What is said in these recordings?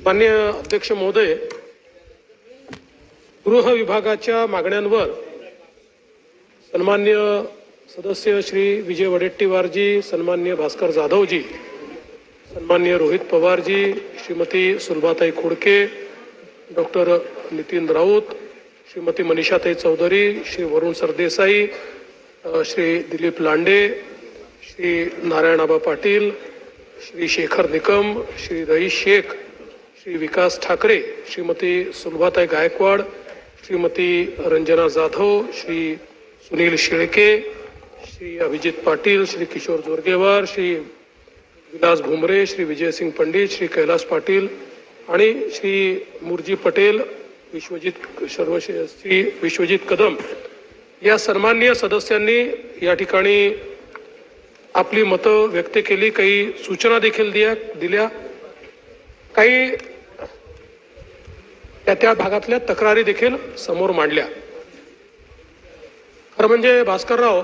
माननीय अध्यक्ष महोदय, गृह विभागाच्या मागण्यांवर सन्मान्य सदस्य श्री विजय वडेट्टीवारजी, सन्मान्य भास्कर जाधवजी, सन्मान्य रोहित पवारजी, श्रीमती सुलभाताई खोडके, डॉक्टर नितीन राऊत, श्रीमती मनीषाताई चौधरी, श्री वरुण सरदेसाई, श्री दिलीप लांडे, श्री नारायण आबा पाटील, श्री शेखर निकम, श्री रईस शेख, श्री विकास ठाकरे, श्रीमती सुलभाताई गायकवाड, श्रीमती रंजना जाधव, श्री सुनील शेळके, श्री अभिजित पाटील, श्री किशोर जोरगेवार, श्री विलास भुमरे, श्री विजयसिंग पंडित, श्री कैलास पाटील आणि श्री मुरजी पटेल, श्री विश्वजित कदम या सन्माननीय सदस्यांनी या ठिकाणी आपली मतं व्यक्त केली, काही सूचना देखील दिल्या, काही त्या भागातल्या तक्रारी देखील समोर मांडल्या। खरं म्हणजे भास्करराव,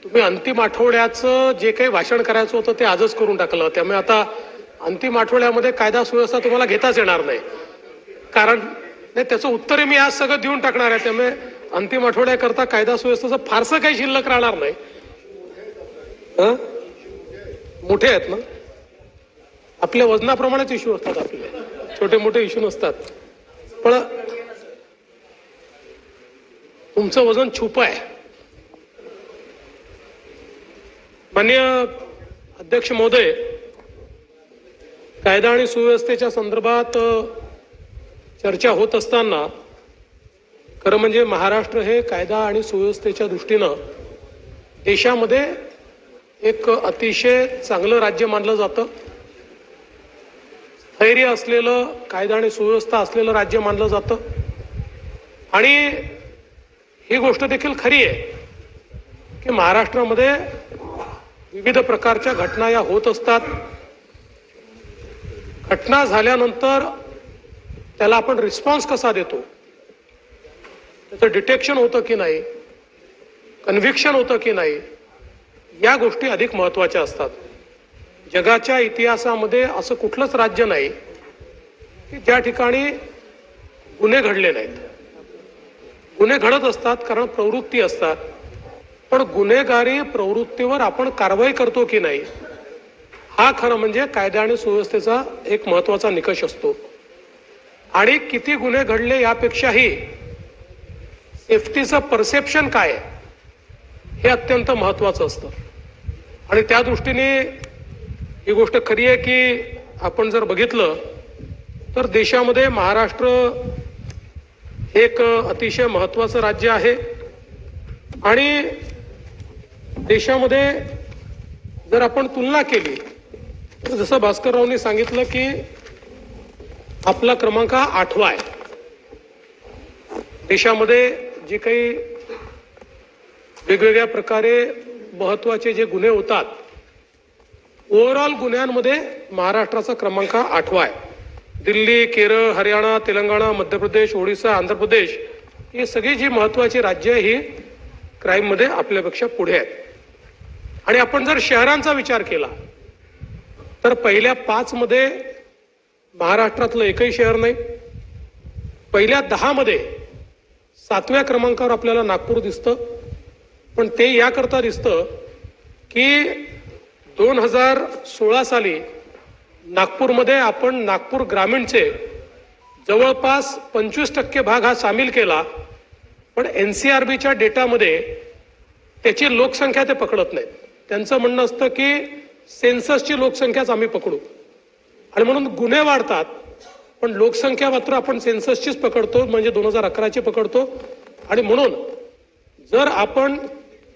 तुम्ही अंतिम आठवड्याचं जे काही भाषण करायचं होतं ते आजच करून टाकलं, त्यामुळे आता अंतिम आठवड्यामध्ये कायदा सुव्यवस्था तुम्हाला घेताच येणार नाही, कारण नाही त्याचं उत्तर मी आज सगळं देऊन टाकणार आहे, त्यामुळे अंतिम आठवड्याकरता कायदा सुव्यवस्थेचं फारसं काही शिल्लक राहणार नाही। मोठे आहेत ना, आपल्या वजनाप्रमाणेच इश्यू असतात, आपले छोटे मोठे इश्यू नसतात, पण तुमचं वजन छुप आहे। माननीय अध्यक्ष महोदय, कायदा आणि सुव्यवस्थेच्या संदर्भात चर्चा होत असताना खरं म्हणजे महाराष्ट्र हे कायदा आणि सुव्यवस्थेच्या दृष्टीनं देशामध्ये एक अतिशय चांगलं राज्य मानलं जातं, स्थैर्य असलेलं, कायदा आणि सुव्यवस्था असलेलं राज्य मानलं जातं। आणि ही गोष्ट देखील खरी आहे की महाराष्ट्रामध्ये विविध प्रकारच्या घटना या होत असतात। घटना झाल्यानंतर त्याला आपण रिस्पॉन्स कसा देतो, त्याचं डिटेक्शन होतं की नाही, कन्व्हिक्शन होतं की नाही, या गोष्टी अधिक महत्त्वाच्या असतात। जगाच्या इतिहासामध्ये असं कुठलंच राज्य नाही की ज्या ठिकाणी गुन्हे घडले नाहीत। गुन्हे घडत असतात कारण प्रवृत्ती असतात, पण गुन्हेगारी प्रवृत्तीवर आपण कारवाई करतो की नाही, हा खरं म्हणजे कायदा आणि सुव्यवस्थेचा एक महत्त्वाचा निकष असतो। आणि किती गुन्हे घडले यापेक्षाही सेफ्टीचं परसेप्शन काय आहे हे अत्यंत महत्त्वाचं असतं। आणि त्या दृष्टीने ही गोष्ट खरी आहे की आपण जर बघितलं तर देशामध्ये महाराष्ट्र एक अतिशय महत्त्वाचं राज्य आहे। आणि देशामध्ये जर आपण तुलना केली तर जसं भास्कररावनी सांगितलं की आपला क्रमांक 8वा आहे देशामध्ये। जे काही वेगवेगळ्या प्रकारे महत्त्वाचे जे गुन्हे होतात, ओव्हरऑल गुन्ह्यांमध्ये महाराष्ट्राचा क्रमांक 8वा आहे। दिल्ली, केरळ, हरियाणा, तेलंगणा, मध्य प्रदेश, ओडिशा, आंध्र प्रदेश ही सगळी जी महत्त्वाची राज्य ही क्राईममध्ये आपल्यापेक्षा पुढे आहेत। आणि आपण जर शहरांचा विचार केला तर पहिल्या 5 मध्ये महाराष्ट्रातलं एकही शहर नाही। पहिल्या 10 मध्ये 7व्या क्रमांकावर आपल्याला नागपूर दिसतं, पण ते याकरता दिसतं की 2016 साली नागपूरमध्ये आपण नागपूर ग्रामीणचे जवळपास 25% भाग हा सामील केला, पण NCRBच्या डेटामध्ये त्याची लोकसंख्या ते पकडत नाहीत। त्यांचं म्हणणं असतं की सेन्ससची लोकसंख्याच आम्ही पकडू, आणि म्हणून गुन्हे वाढतात, पण लोकसंख्या मात्र आपण सेन्ससचीच पकडतो, म्हणजे 2011ची पकडतो। आणि म्हणून जर आपण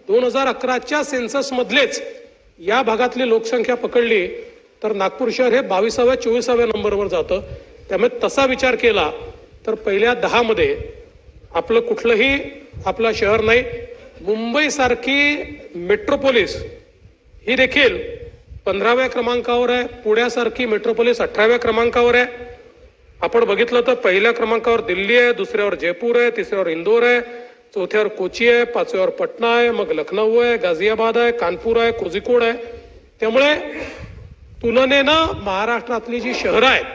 2011च्या सेन्सस मधलेच या भागातली लोकसंख्या पकडली तर नागपूर शहर हे 22व्या-24व्या नंबरवर जातं। त्यामुळे तसा विचार केला तर पहिल्या 10 मध्ये आपलं कुठलंही आपलं शहर नाही। मुंबई सारखी मेट्रोपोलिस ही देखील 15व्या क्रमांकावर आहे, पुण्यासारखी मेट्रोपोलिस 18व्या क्रमांकावर आहे। आपण बघितलं तर पहिल्या क्रमांकावर दिल्ली आहे, दुसऱ्यावर जयपूर आहे, तिसऱ्यावर इंदोर आहे, चौथ्यावर कोची आहे, 5व्यावर पटना आहे, मग लखनौ आहे, गाझियाबाद आहे, कानपूर आहे, कोझिकोड आहे। त्यामुळे तुलनेनं महाराष्ट्रातली जी शहरं आहेत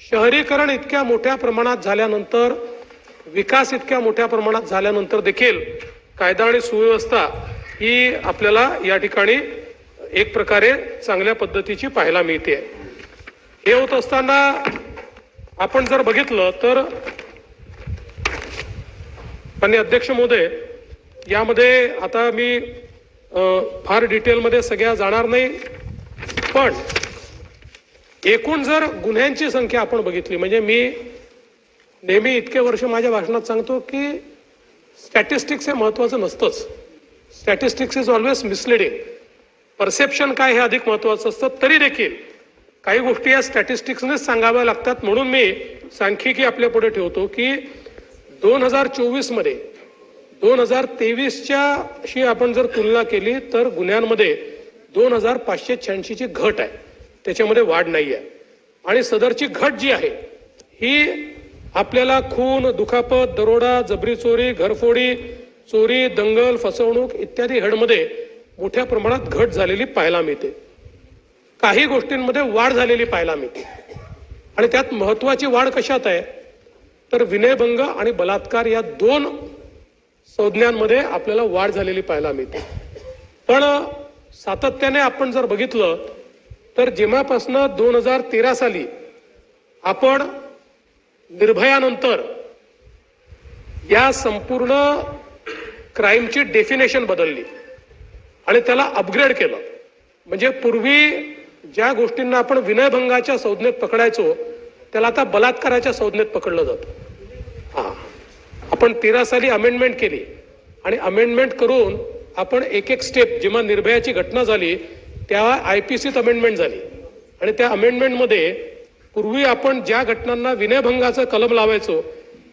शहरीकरण इतक्या मोठ्या प्रमाणात झाल्यानंतर, विकास इतक्या मोठ्या प्रमाणात झाल्यानंतर देखील कायदा आणि सुव्यवस्था ही आपल्याला या ठिकाणी एक प्रकारे चांगल्या पद्धतीची पाहायला मिळते. हे होत असताना आपण जर बघितलं तर माननीय अध्यक्ष महोदय, यामध्ये आता मी फार डिटेलमध्ये सगळ्या जाणार नाही, पण एकूण जर गुन्ह्यांची संख्या आपण बघितली, म्हणजे मी नेहमी इतके वर्ष माझ्या भाषणात सांगतो की स्टॅटिस्टिक्स हे महत्वाचं नसतंच. Statistics is always misleading. Perception काय हे अधिक महत्वाचं असतं. तरी देखील काही गोष्टी या स्टॅटिस्टिक्सनेच सांगाव्या लागतात. म्हणून मी सांख्यिकी आपल्या पुढे ठेवतो की 2024 मध्ये 2023च्या शी आपण जर तुलना केली तर गुन्ह्यांमध्ये 2586 ची घट आहे, त्याच्यामध्ये वाढ नाही आहे. आणि सदरची घट जी आहे ही आपल्याला खून, दुखापत, दरोडा, जबरी चोरी, घरफोडी, चोरी, दंगल, फसवणूक इत्यादी हेडमध्ये मोठ्या प्रमाणात घट झालेली पाहायला मिळते. काही गोष्टींमध्ये वाढ झालेली पाहायला मिळते. आणि त्यात महत्वाची वाढ कशात आहे तर विनयभंग आणि बलात्कार या दोन संज्ञांमध्ये आपल्याला वाढ झालेली पाहायला मिळते. पण सातत्याने आपण जर बघितलं तर जेव्हापासून 2013 साली आपण निर्भयानंतर या संपूर्ण क्राईमची डेफिनेशन बदलली आणि त्याला अपग्रेड केलं. म्हणजे पूर्वी ज्या गोष्टींना आपण विनयभंगाच्या संज्ञेत पकडायचो त्याला आता बलात्काराच्या संज्ञेत पकडलं जातं. आपण 13 साली अमेंडमेंट केली आणि अमेंडमेंट करून आपण एक एक स्टेप, जेव्हा निर्भयाची घटना झाली तेव्हा IPCत अमेंडमेंट झाली आणि त्या अमेंडमेंटमध्ये पूर्वी आपण ज्या घटनांना विनयभंगाचं कलम लावायचो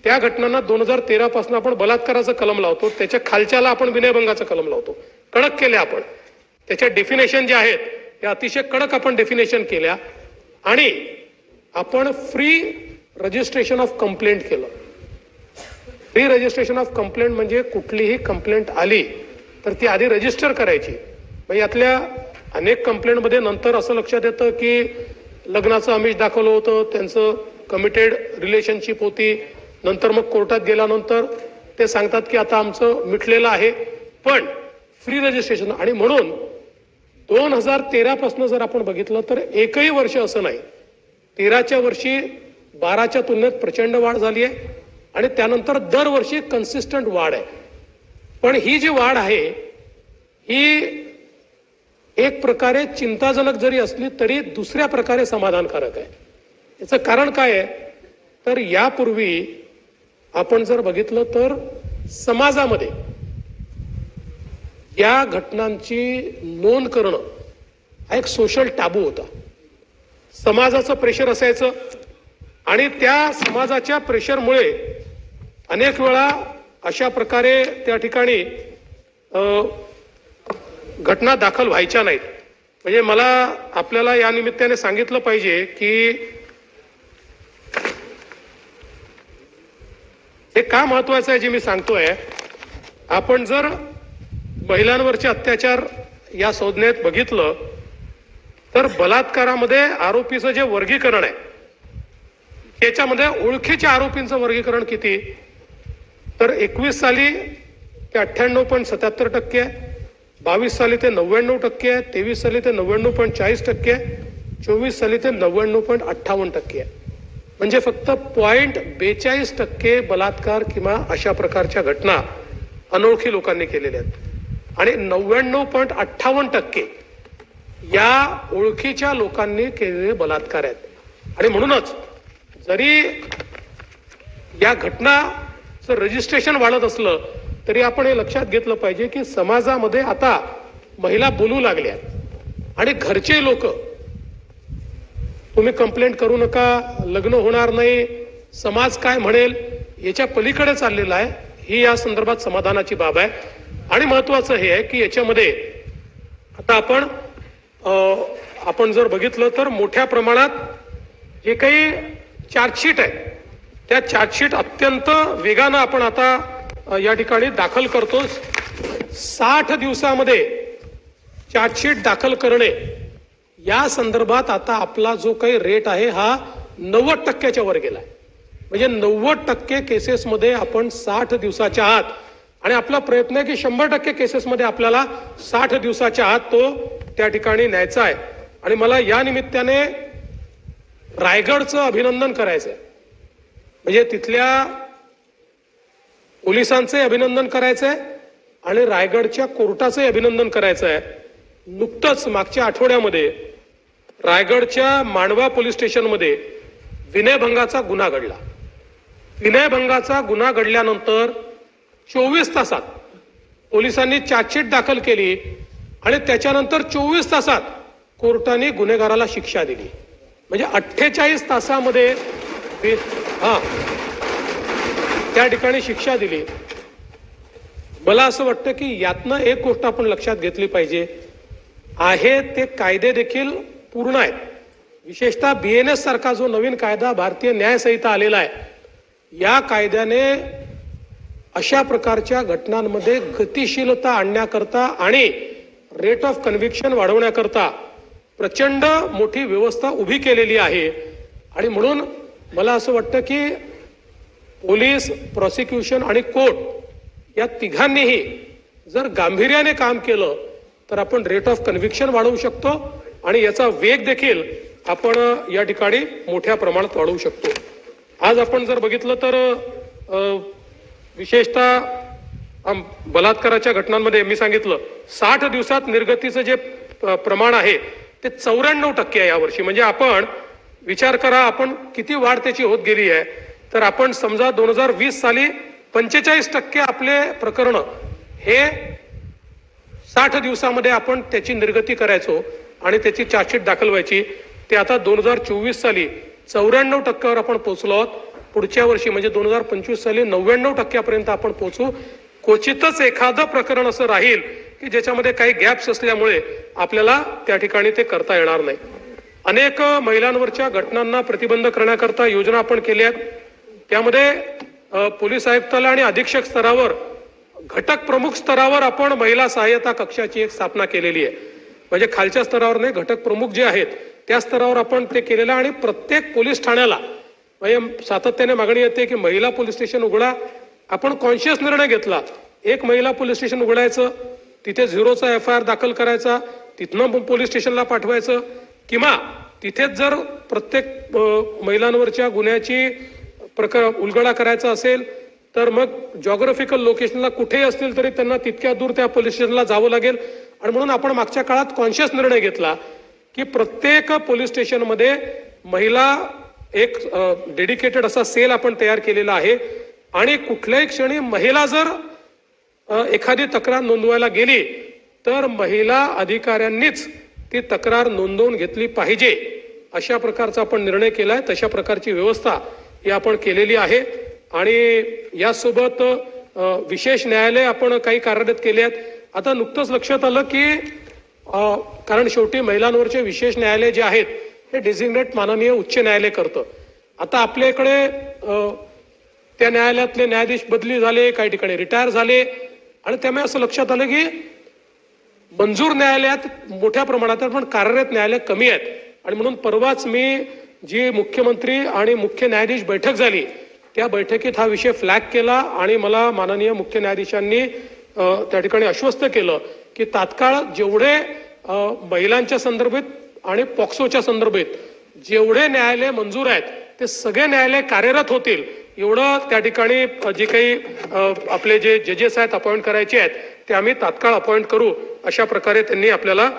त्या घटनांना 2013 पासून आपण बलात्काराचं कलम लावतो, त्याच्या खालच्याला आपण विनयभंगाचं कलम लावतो. कडक केल्या आपण. त्याच्या डेफिनेशन ज्या आहेत त्या अतिशय कडक आपण डेफिनेशन केल्या आणि आपण फ्री रजिस्ट्रेशन ऑफ कंप्लेंट केलं. फ्री रजिस्ट्रेशन ऑफ कंप्लेंट म्हणजे कुठलीही कंप्लेंट आली तर ती आधी रजिस्टर करायची. म्हणजे यातल्या अनेक कंप्लेंटमध्ये नंतर असं लक्षात येतं की लग्नाचं आमिष दाखवलं होतं, त्यांचं कमिटेड रिलेशनशिप होती, नंतर मग कोर्टात गेल्यानंतर ते सांगतात की आता आमचं मिटलेलं आहे. पण फ्री रजिस्ट्रेशन, आणि म्हणून 2013 पासून जर आपण बघितलं तर एकही वर्ष असं नाही, 13च्या वर्षी 12च्या तुलनेत प्रचंड वाढ झाली आहे आणि त्यानंतर दरवर्षी कन्सिस्टंट वाढ आहे. पण ही जी वाढ आहे ही एक प्रकारे चिंताजनक जरी असली तरी दुसऱ्या प्रकारे समाधानकारक आहे. याचं कारण काय आहे तर यापूर्वी आपण जर बघितलं तर समाजामध्ये या घटनांची नोंद करणं हा एक सोशल टॅबू होता. समाजाचं प्रेशर असायचं आणि त्या समाजाच्या प्रेशरमुळे अनेक वेळा अशा प्रकारे त्या ठिकाणी घटना दाखल व्हायच्या नाहीत. म्हणजे मला आपल्याला या निमित्ताने सांगितलं पाहिजे की हे का महत्वाचं आहे जे मी सांगतोय. आपण जर महिलांवरचे अत्याचार या संज्ञेत बघितलं तर बलात्कारामध्ये आरोपीचं जे वर्गीकरण आहे त्याच्यामध्ये ओळखीच्या आरोपींचं वर्गीकरण किती तर 21 साली ते 98.77% आहे, 22 साली ते 99% आहे, 23 साली ते 99.40% आहे, 24 साली ते 99.58% आहे. म्हणजे फक्त 0.42% बलात्कार किंवा अशा प्रकारच्या घटना अनोळखी लोकांनी केलेल्या आहेत आणि 99.58% या ओळखीच्या लोकांनी केलेले बलात्कार आहेत. आणि म्हणूनच जरी या घटनाचं रजिस्ट्रेशन वाढत असलं तरी आपण हे लक्षात घेतलं पाहिजे की समाजामध्ये आता महिला बोलू लागल्या आणि घरचे लोक तुम्ही कंप्लेंट करू नका, लग्न होणार नाही, समाज काय म्हणेल याच्या पलीकडे चाललेला आहे. ही या संदर्भात समाधानाची बाब आहे. आणि महत्वाचं हे आहे की याच्यामध्ये आता आपण जर बघितलं तर मोठ्या प्रमाणात जे काही चार्जशीट आहे त्या चार्जशीट अत्यंत वेगानं आपण आता या ठिकाणी दाखल करतो. 60 दिवसामध्ये चार्जशीट दाखल करणे या संदर्भात आता आपला जो काही रेट आहे हा 90% वर गेलाय. म्हणजे 90% केसेसमध्ये आपण 60 दिवसाच्या आत, आणि आपला प्रयत्न आहे की 100% केसेसमध्ये आपल्याला 60 दिवसाच्या आत तो त्या ठिकाणी न्यायचा आहे. आणि मला या निमित्ताने रायगडचं अभिनंदन करायचं आहे. म्हणजे तिथल्या पोलिसांचे अभिनंदन करायचंय आणि रायगडच्या कोर्टाचे अभिनंदन करायचं आहे. नुकतंच मागच्या आठवड्यामध्ये रायगडच्या मांडवा पोलीस स्टेशनमध्ये विनयभंगाचा गुन्हा घडला. विनयभंगाचा गुन्हा घडल्यानंतर 24 तासात पोलिसांनी चार्जशीट दाखल केली आणि त्याच्यानंतर 24 तासात कोर्टाने गुन्हेगाराला शिक्षा दिली. म्हणजे 48 तासामध्ये त्या ठिकाणी शिक्षा दिली. मला असं वाटतं की यातनं एक गोष्ट आपण लक्षात घेतली पाहिजे, आहे ते कायदे देखील पूर्ण आहेत. विशेषतः BNS सारखा जो नवीन कायदा भारतीय न्याय संहिता आलेला आहे, या कायद्याने अशा प्रकारच्या घटनांमध्ये गतिशीलता आणण्याकरता आणि रेट ऑफ कन्व्हिक्शन वाढवण्याकरता प्रचंड मोठी व्यवस्था उभी केलेली आहे. आणि म्हणून मला असं वाटतं की पोलीस, प्रॉसिक्युशन आणि कोर्ट या तिघांनीही जर गांभीर्याने काम केलं तर आपण रेट ऑफ कन्व्हिक्शन वाढवू शकतो आणि याचा वेग देखील आपण या ठिकाणी मोठ्या प्रमाणात वाढवू शकतो. आज आपण जर बघितलं तर विशेषतः बलात्काराच्या घटनांमध्ये मी सांगितलं 60 दिवसात निर्गतीचं जे प्रमाण आहे ते 94% आहे यावर्षी. म्हणजे आपण विचार करा आपण किती वाढ त्याची होत गेली आहे. तर आपण समजा 2020 साली 45% आपले प्रकरण हे 60 दिवसामध्ये आपण त्याची निर्गती करायचो आणि त्याची चार्जशीट दाखल व्हायची. ते आता 2024 साली 94%वर आपण पोहोचलो आहोत. पुढच्या वर्षी म्हणजे 2025 साली 99% आपण पोहोचू. क्वचितच एखादं प्रकरण असं राहील की ज्याच्यामध्ये काही गॅप्स असल्यामुळे आपल्याला त्या ठिकाणी ते करता येणार नाही. अनेक महिलांवरच्या घटनांना प्रतिबंध करण्याकरता योजना आपण केल्या आहेत. त्यामध्ये पोलीस आयुक्तालय आणि अधीक्षक स्तरावर, घटक प्रमुख स्तरावर आपण महिला सहाय्यता कक्षाची एक स्थापना केलेली आहे. म्हणजे खालच्या स्तरावर नाही, घटक प्रमुख जे आहेत त्या स्तरावर आपण ते केलेलं. आणि प्रत्येक पोलीस ठाण्याला म्हणजे सातत्याने मागणी येते की महिला पोलीस स्टेशन उघडा. आपण कॉन्शियस निर्णय घेतला, एक महिला पोलीस स्टेशन उघडायचं, तिथे 0चा FIR दाखल करायचा, तिथनं पोलीस स्टेशनला पाठवायचं. किंवा तिथेच जर प्रत्येक महिलांवरच्या गुन्ह्याची उलगडा करायचा असेल तर मग जॉग्राफिकल लोकेशनला कुठेही असतील तरी त्यांना तितक्या दूर त्या पोलीस स्टेशनला जावं लागेल. आणि म्हणून आपण मागच्या काळात कॉन्शियस निर्णय घेतला की प्रत्येक पोलीस स्टेशनमध्ये महिला एक डेडिकेटेड असा सेल आपण तयार केलेला आहे. आणि कुठल्याही क्षणी महिला जर एखादी तक्रार नोंदवायला गेली तर महिला अधिकाऱ्यांनीच ती तक्रार नोंदवून घेतली पाहिजे. अशा प्रकारचा आपण निर्णय केलाय. तशा प्रकारची व्यवस्था ही आपण केलेली आहे. आणि यासोबत विशेष न्यायालय आपण काही कार्यरत केले आहेत. आता नुकतंच लक्षात आलं की कारण शेवटी महिलांवरचे विशेष न्यायालय जे आहेत हे डेझिग्नेट माननीय उच्च न्यायालय करतं. आता आपल्या इकडे त्या न्यायालयातले न्यायाधीश बदली झाले, काही ठिकाणी रिटायर झाले. आणि त्यामुळे असं लक्षात आलं की मंजूर न्यायालयात मोठ्या प्रमाणात पण कार्यरत न्यायालय कमी आहेत. आणि म्हणून परवाच मी जी मुख्यमंत्री आणि मुख्य न्यायाधीश बैठक झाली त्या बैठकीत हा विषय फ्लॅग केला आणि मला माननीय मुख्य न्यायाधीशांनी त्या ठिकाणी आश्वस्त केलं की तात्काळ जेवढे महिलांच्या संदर्भात आणि पॉक्सोच्या संदर्भात जेवढे न्यायालय मंजूर आहेत ते सगळे न्यायालय कार्यरत होतील एवढं त्या ठिकाणी जे काही आपले जे जजेस आहेत अपॉइंट करायचे आहेत ते आम्ही तात्काळ अपॉइंट करू अशा प्रकारे त्यांनी आपल्याला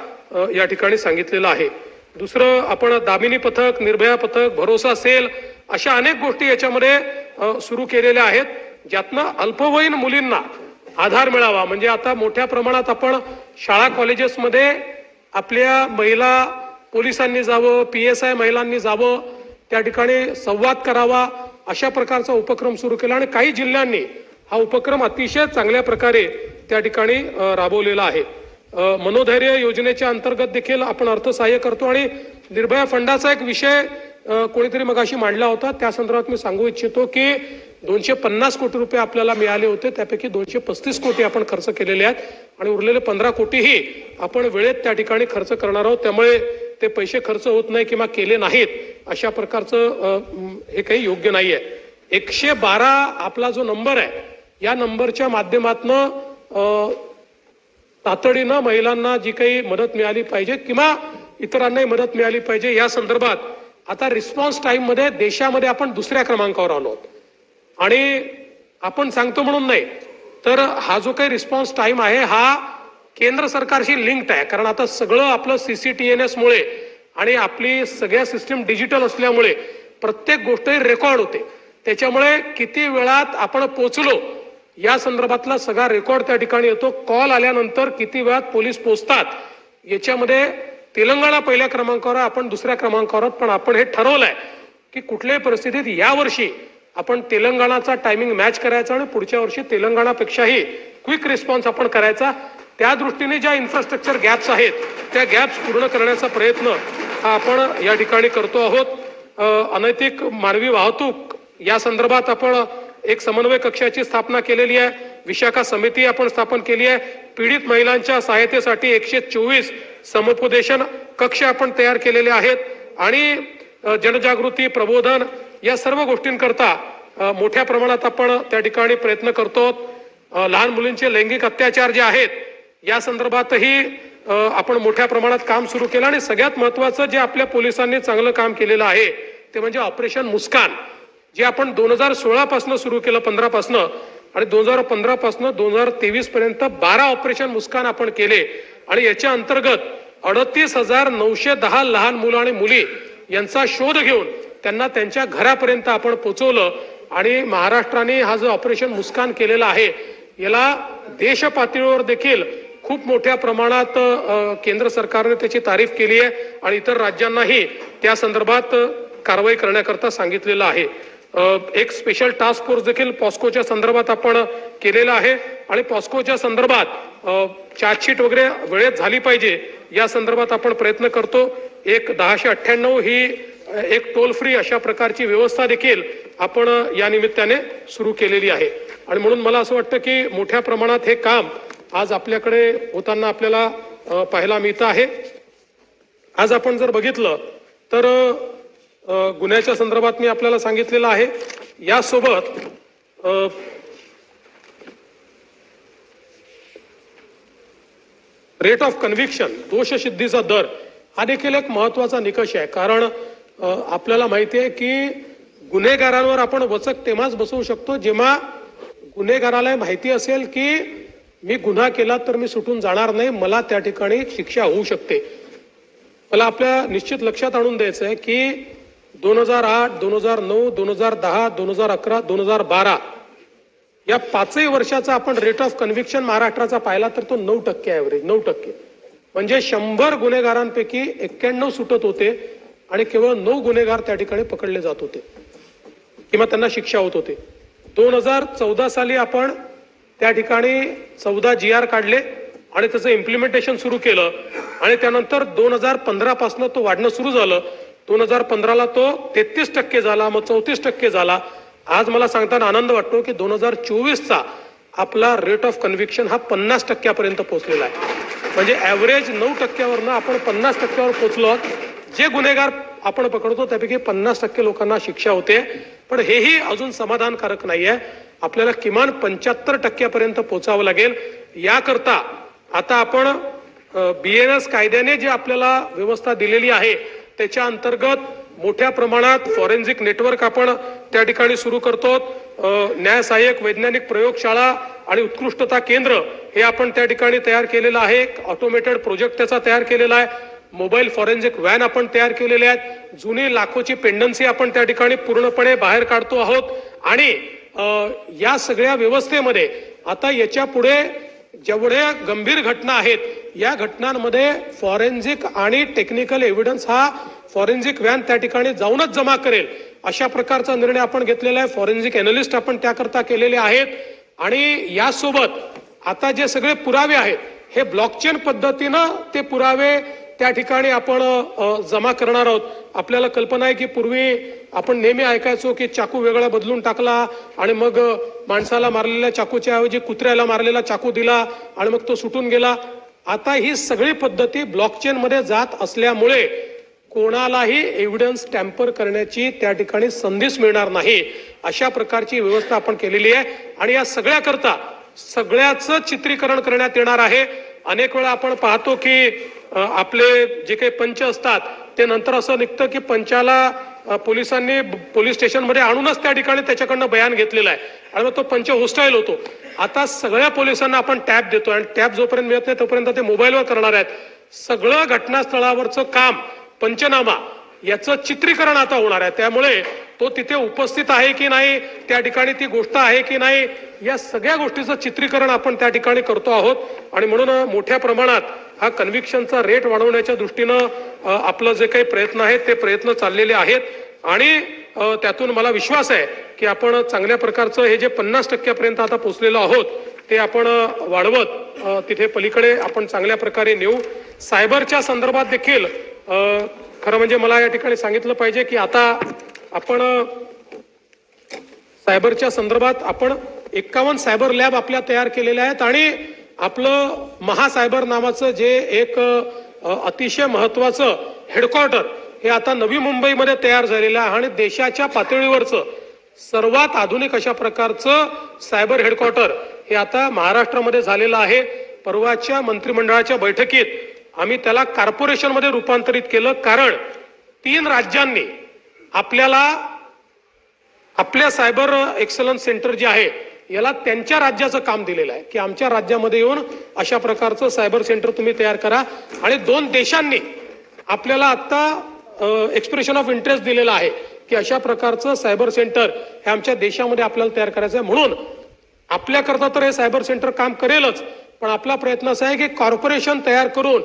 या ठिकाणी सांगितलेलं आहे. दुसरं आपण दामिनी पथक, निर्भया पथक, भरोसा सेल अशा अनेक गोष्टी याच्यामध्ये सुरू केलेल्या आहेत ज्यातनं अल्पवयीन मुलींना आधार मिळावा. म्हणजे आता मोठ्या प्रमाणात आपण शाळा कॉलेजेसमध्ये आपल्या महिला पोलिसांनी जावं, PSI महिलांनी जावं, त्या ठिकाणी संवाद करावा अशा प्रकारचा उपक्रम सुरू केला. आणि काही जिल्ह्यांनी हा उपक्रम अतिशय चांगल्या प्रकारे त्या ठिकाणी राबवलेला आहे. मनोधैर्य योजनेच्या अंतर्गत देखील आपण अर्थसहाय्य करतो. आणि निर्भया फंडाचा एक विषय कोणीतरी मगाशी मांडला होता, त्या संदर्भात मी सांगू इच्छितो की 250 कोटी रुपये आपल्याला मिळाले होते, त्यापैकी 235 कोटी आपण खर्च केलेले आहेत आणि उरलेले 15 कोटीही आपण वेळेत त्या ठिकाणी खर्च करणार आहोत. त्यामुळे ते पैसे खर्च होत नाही किंवा केले नाहीत अशा प्रकारचं हे काही योग्य नाहीये. 112 आपला जो नंबर आहे या नंबरच्या माध्यमातून तातडीनं महिलांना जी काही मदत मिळाली पाहिजे किंवा इतरांनाही मदत मिळाली पाहिजे या संदर्भात आता रिस्पॉन्स टाइम मध्ये देशामध्ये आपण दुसऱ्या क्रमांकावर आलो आणि आपण सांगतो म्हणून नाही तर हा जो काही रिस्पॉन्स टाइम आहे हा केंद्र सरकारशी लिंक्ड आहे. कारण आता सगळं आपलं CCTNS मुळे आणि आपली सगळ्या सिस्टीम डिजिटल असल्यामुळे प्रत्येक गोष्ट रेकॉर्ड होते. त्याच्यामुळे किती वेळात आपण पोहोचलो या संदर्भातला सगळा रेकॉर्ड त्या ठिकाणी येतो. कॉल आल्यानंतर किती वेळात पोलीस पोहोचतात याच्यामध्ये तेलंगणा पहिल्या क्रमांकावर, आपण दुसऱ्या क्रमांकावर. पण आपण हे ठरवलंय की कुठल्याही परिस्थितीत यावर्षी आपण तेलंगणाचा टायमिंग मॅच करायचा आणि पुढच्या वर्षी तेलंगणापेक्षाही क्विक रिस्पॉन्स आपण करायचा. त्या दृष्टीने ज्या इन्फ्रास्ट्रक्चर गॅप्स आहेत त्या गॅप्स पूर्ण करण्याचा प्रयत्न हा आपण या ठिकाणी करतो आहोत. अनैतिक मानवी वाहतूक या संदर्भात आपण एक समन्वय कक्षाची स्थापना केलेली आहे. विशाखा समिती आपण स्थापन केली आहे. पीडित महिलांच्या सहायतेसाठी 124 समुपदेशन कक्ष आपण तयार केलेले आहेत आणि जनजागृती प्रबोधन या सर्व गोष्टींकरता मोठ्या प्रमाणात आपण त्या ठिकाणी प्रयत्न करतो. लहान मुलींचे लैंगिक अत्याचार जे आहेत या संदर्भातही आपण मोठ्या प्रमाणात काम सुरू केलं आणि सगळ्यात महत्वाचं जे आपल्या पोलिसांनी चांगलं काम केलेलं आहे ते म्हणजे ऑपरेशन मुस्कान, जे आपण 2016 पासून सुरू केलं, 15 पासून, आणि 2015 पासून 2023 पर्यंत 12 ऑपरेशन मुस्कान आपण केले आणि याच्या अंतर्गत 38,910 लहान मुलं आणि मुली यांचा शोध घेऊन त्यांना त्यांच्या घरापर्यंत आपण पोहोचवलं. आणि महाराष्ट्राने हा जो ऑपरेशन मुस्कान केलेला आहे याला देश पातळीवर देखील खूप मोठ्या प्रमाणात केंद्र सरकारने त्याची तारीफ केली आहे आणि इतर राज्यांनाही त्या संदर्भात कारवाई करण्याकरता सांगितलेलं आहे. एक स्पेशल टास्क फोर्स देखील पॉस्कोच्या संदर्भात आपण केलेला आहे आणि पॉस्कोच्या संदर्भात चार्जशीट वगैरे वेळेत झाली पाहिजे या संदर्भात आपण प्रयत्न करतो. एक 1098 ही एक टोल फ्री अशा प्रकारची व्यवस्था देखील आपण या निमित्ताने सुरू केलेली आहे. आणि म्हणून मला असं वाटतं की मोठ्या प्रमाणात हे काम आज आपल्याकडे होताना आपल्याला पाहायला मिळतं आहे. आज आपण जर बघितलं तर गुन्ह्याच्या संदर्भात मी आपल्याला सांगितलेलं आहे. यासोबत रेट ऑफ कन्व्हिक्शन, दोषसिद्धीचा दर हा देखील एक महत्वाचा निकष आहे. कारण आपल्याला माहिती आहे की गुन्हेगारांवर आपण वचक तेव्हाच बसवू शकतो जेव्हा गुन्हेगाराला माहिती असेल की मी गुन्हा केला तर मी सुटून जाणार नाही, मला त्या ठिकाणी शिक्षा होऊ शकते. मला आपल्या निश्चित लक्षात आणून द्यायचं आहे की 2008, 2009, 2010, 2011, 2012 या 5 वर्षाचा आपण रेट ऑफ कन्व्हिक्शन महाराष्ट्राचा पाहिला तर तो 9% ॲव्हरेज, 9%. म्हणजे 100 गुन्हेगारांपैकी 91 सुटत होते आणि केवळ 9 गुन्हेगार त्या ठिकाणी पकडले जात होते किंवा त्यांना शिक्षा होत होते. 2014 साली आपण त्या ठिकाणी 14 GR काढले आणि त्याचं इम्प्लिमेंटेशन सुरू केलं आणि त्यानंतर 2015 पासून तो वाढणं सुरू झालं. 2015ला तो 33% झाला, मग 34% झाला. आज मला सांगताना आनंद वाटतो की 2024चा आपला रेट ऑफ कन्व्हिक्शन हा 50% पर्यंत पोहोचलेला आहे. म्हणजे ॲव्हरेज 9%वरनं आपण 50%वर पोहोचलो. जे गुन्हेगार आपण पकडतो त्यापैकी 50% लोकांना शिक्षा होते. पण हेही अजून समाधानकारक नाहीये. आपल्याला किमान 75% पर्यंत पोहोचावं लागेल. याकरता आता आपण BNS कायद्याने जे आपल्याला व्यवस्था दिलेली आहे त्याच्या अंतर्गत मोठ्या प्रमाणात फॉरेन्सिक नेटवर्क आपण त्या ठिकाणी सुरू करतो. न्याय सहाय्यक वैज्ञानिक प्रयोगशाळा आणि उत्कृष्टता केंद्र हे आपण त्या ठिकाणी तयार केलेलं आहे. ऑटोमेटेड प्रोजेक्ट त्याचा तयार केलेला आहे. मोबाईल फॉरेन्सिक व्हॅन आपण तयार केलेले आहेत. जुनी लाखोची पेंडन्सी आपण त्या ठिकाणी पूर्णपणे बाहेर काढतो आहोत आणि या सगळ्या व्यवस्थेमध्ये आता याच्या पुढे जेवढ्या गंभीर घटना आहेत या घटनांमध्ये फॉरेन्सिक आणि टेक्निकल एव्हिडन्स हा फॉरेन्सिक व्हॅन त्या ठिकाणी जाऊनच जमा करेल अशा प्रकारचा निर्णय आपण घेतलेला आहे. फॉरेन्सिक एनालिस्ट आपण त्याकरता केलेले आहेत आणि यासोबत आता जे सगळे पुरावे आहेत हे ब्लॉकचेन पद्धतीनं ते पुरावे त्या ठिकाणी आपण जमा करणार आहोत. आपल्याला कल्पना आहे की पूर्वी आपण नेहमी ऐकायचो की चाकू वेगळा बदलून टाकला आणि मग माणसाला मारलेल्या चाकूच्या ऐवजी कुत्र्याला मारलेला चाकू दिला आणि मग तो सुटून गेला. आता ही सगळी पद्धती ब्लॉकचेन मध्ये जात असल्यामुळे कोणालाही एव्हिडन्स टॅम्पर करण्याची त्या ठिकाणी संधीच मिळणार नाही, अशा प्रकारची व्यवस्था आपण केलेली आहे. आणि या सगळ्याकरता सगळ्याचं चित्रीकरण करण्यात येणार आहे. अनेक वेळा आपण पाहतो की आपले जे काही पंच असतात ते नंतर असं निघतं की पंचाला पोलिसांनी पोलीस स्टेशनमध्ये आणूनच त्या ठिकाणी त्याच्याकडनं बयान घेतलेलं आहे आणि मग तो पंच होस्टाईल होतो. आता सगळ्या पोलिसांना आपण टॅब देतो आणि टॅब जोपर्यंत मिळत नाही तोपर्यंत ते मोबाईलवर करणार आहेत. सगळं घटनास्थळावरचं काम, पंचनामा याचं चित्रीकरण आता होणार आहे. त्यामुळे तो तिथे उपस्थित आहे की नाही, त्या ठिकाणी ती गोष्ट आहे की नाही, या सगळ्या गोष्टीचं चित्रीकरण आपण त्या ठिकाणी करतो आहोत. आणि म्हणून मोठ्या प्रमाणात हा कन्व्हिक्शनचा रेट वाढवण्याच्या दृष्टीनं आपलं जे काही प्रयत्न आहेत ते प्रयत्न चाललेले आहेत. आणि त्यातून मला विश्वास आहे की आपण चांगल्या प्रकारचं हे जे 50% आता पोहोचलेलो आहोत ते आपण वाढवत तिथे पलीकडे आपण चांगल्या प्रकारे नेऊ. सायबरच्या संदर्भात देखील खरं म्हणजे मला या ठिकाणी सांगितलं पाहिजे की आता आपण सायबरच्या संदर्भात आपण 51 सायबर लॅब आपल्या तयार केलेल्या आहेत. आणि आपलं महासायबर नावाचं जे एक अतिशय महत्वाचं हेडक्वार्टर हे आता नवी मुंबईमध्ये तयार झालेलं आहे. आणि देशाच्या पातळीवरचं सर्वात आधुनिक अशा प्रकारचं सायबर हेडक्वार्टर हे आता महाराष्ट्रामध्ये झालेलं आहे. परवाच्या मंत्रिमंडळाच्या बैठकीत आम्ही त्याला कॉर्पोरेशनमध्ये रूपांतरित केलं, कारण 3 राज्यांनी आपल्याला आपल्या सायबर एक्सलन्स सेंटर जे आहे याला त्यांच्या राज्याचं काम दिलेलं आहे की आमच्या राज्यामध्ये येऊन अशा प्रकारचं सायबर सेंटर तुम्ही तयार करा. आणि 2 देशांनी आपल्याला आता एक्सप्रेशन ऑफ इंटरेस्ट दिलेला आहे की अशा प्रकारचं सायबर सेंटर हे आमच्या देशामध्ये आपल्याला तयार करायचं आहे. म्हणून आपल्याकरता तर हे सायबर सेंटर काम करेलच, पण आपला प्रयत्न असा आहे की कॉर्पोरेशन तयार करून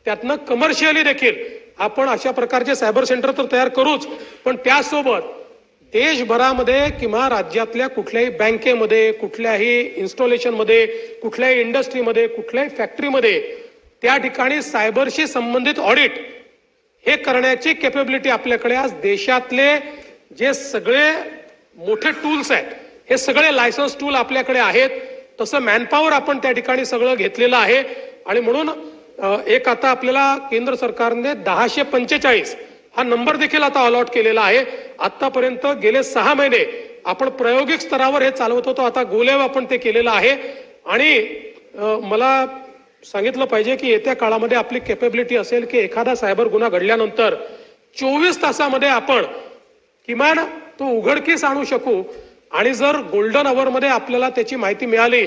त्यातनं कमर्शियली देखील आपण अशा प्रकारचे सायबर सेंटर तर तयार करूच, पण त्यासोबत देशभरामध्ये किंवा राज्यातल्या कुठल्याही बँकेमध्ये, कुठल्याही इन्स्टॉलेशनमध्ये, कुठल्याही इंडस्ट्रीमध्ये, कुठल्याही फॅक्टरीमध्ये त्या ठिकाणी सायबरशी संबंधित ऑडिट हे करण्याची कॅपेबिलिटी आपल्याकडे आज देशातले जे सगळे मोठे टूल्स आहेत हे सगळे लायसन्स टूल आपल्याकडे आहेत. तसं मॅनपॉवर आपण त्या ठिकाणी सगळं घेतलेलं आहे. आणि म्हणून एक आता आपल्याला केंद्र सरकारने 1045 हा नंबर देखील आता अलॉट केलेला आहे. आतापर्यंत गेले 6 महिने आपण प्रायोगिक स्तरावर हे चालवत होतो, आता गोलेव आपण ते केलेलं आहे. आणि मला सांगितलं पाहिजे की येत्या काळामध्ये आपली कॅपेबिलिटी असेल की एखादा सायबर गुन्हा घडल्यानंतर 24 तासामध्ये आपण किमान तो उघडकीस आणू शकू. आणि जर गोल्डन अवर मध्ये आपल्याला त्याची माहिती मिळाली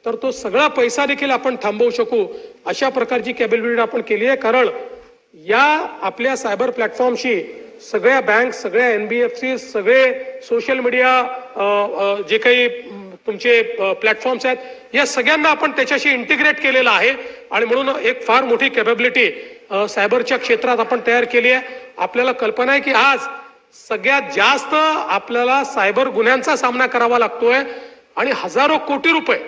तर तो सगळा पैसा देखील आपण थांबवू शकू, अशा प्रकारची कॅपेबिलिटी आपण केली आहे. कारण या आपल्या सायबर प्लॅटफॉर्मशी सगळ्या बँक, सगळ्या NBFC, सगळे सोशल मीडिया जे काही तुमचे प्लॅटफॉर्म्स आहेत या सगळ्यांना आपण त्याच्याशी इंटिग्रेट केलेलं आहे. आणि म्हणून एक फार मोठी कॅपेबिलिटी सायबरच्या क्षेत्रात आपण तयार केली आहे. आपल्याला कल्पना आहे की आज सगळ्यात जास्त आपल्याला सायबर गुन्ह्यांचा सामना करावा लागतोय आणि हजारो कोटी रुपये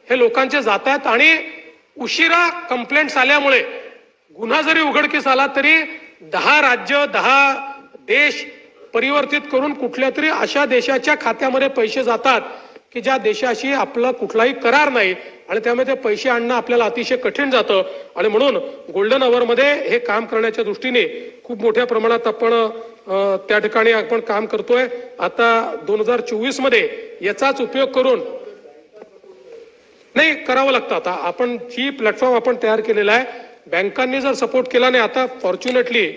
हे लोकांचे जात आहेत. आणि उशिरा कंप्लेंट्स आल्यामुळे गुन्हा जरी उघडकीस आला तरी 10 राज्य 10 देश परिवर्तित करून कुठल्या तरी अशा देशाच्या खात्यामध्ये पैसे जातात की ज्या देशाशी आपला कुठलाही करार नाही आणि त्यामुळे ते पैसे आणणं आपल्याला अतिशय कठीण जातं. आणि म्हणून गोल्डन अवर मध्ये हे काम करण्याच्या दृष्टीने खूप मोठ्या प्रमाणात आपण त्या ठिकाणी आपण काम करतोय. आता 2024 मध्ये याचाच उपयोग करून नाही करावं लागतं. आता आपण जी प्लॅटफॉर्म आपण तयार केलेला आहे, बँकांनी जर सपोर्ट केला नाही, आता फॉर्च्युनेटली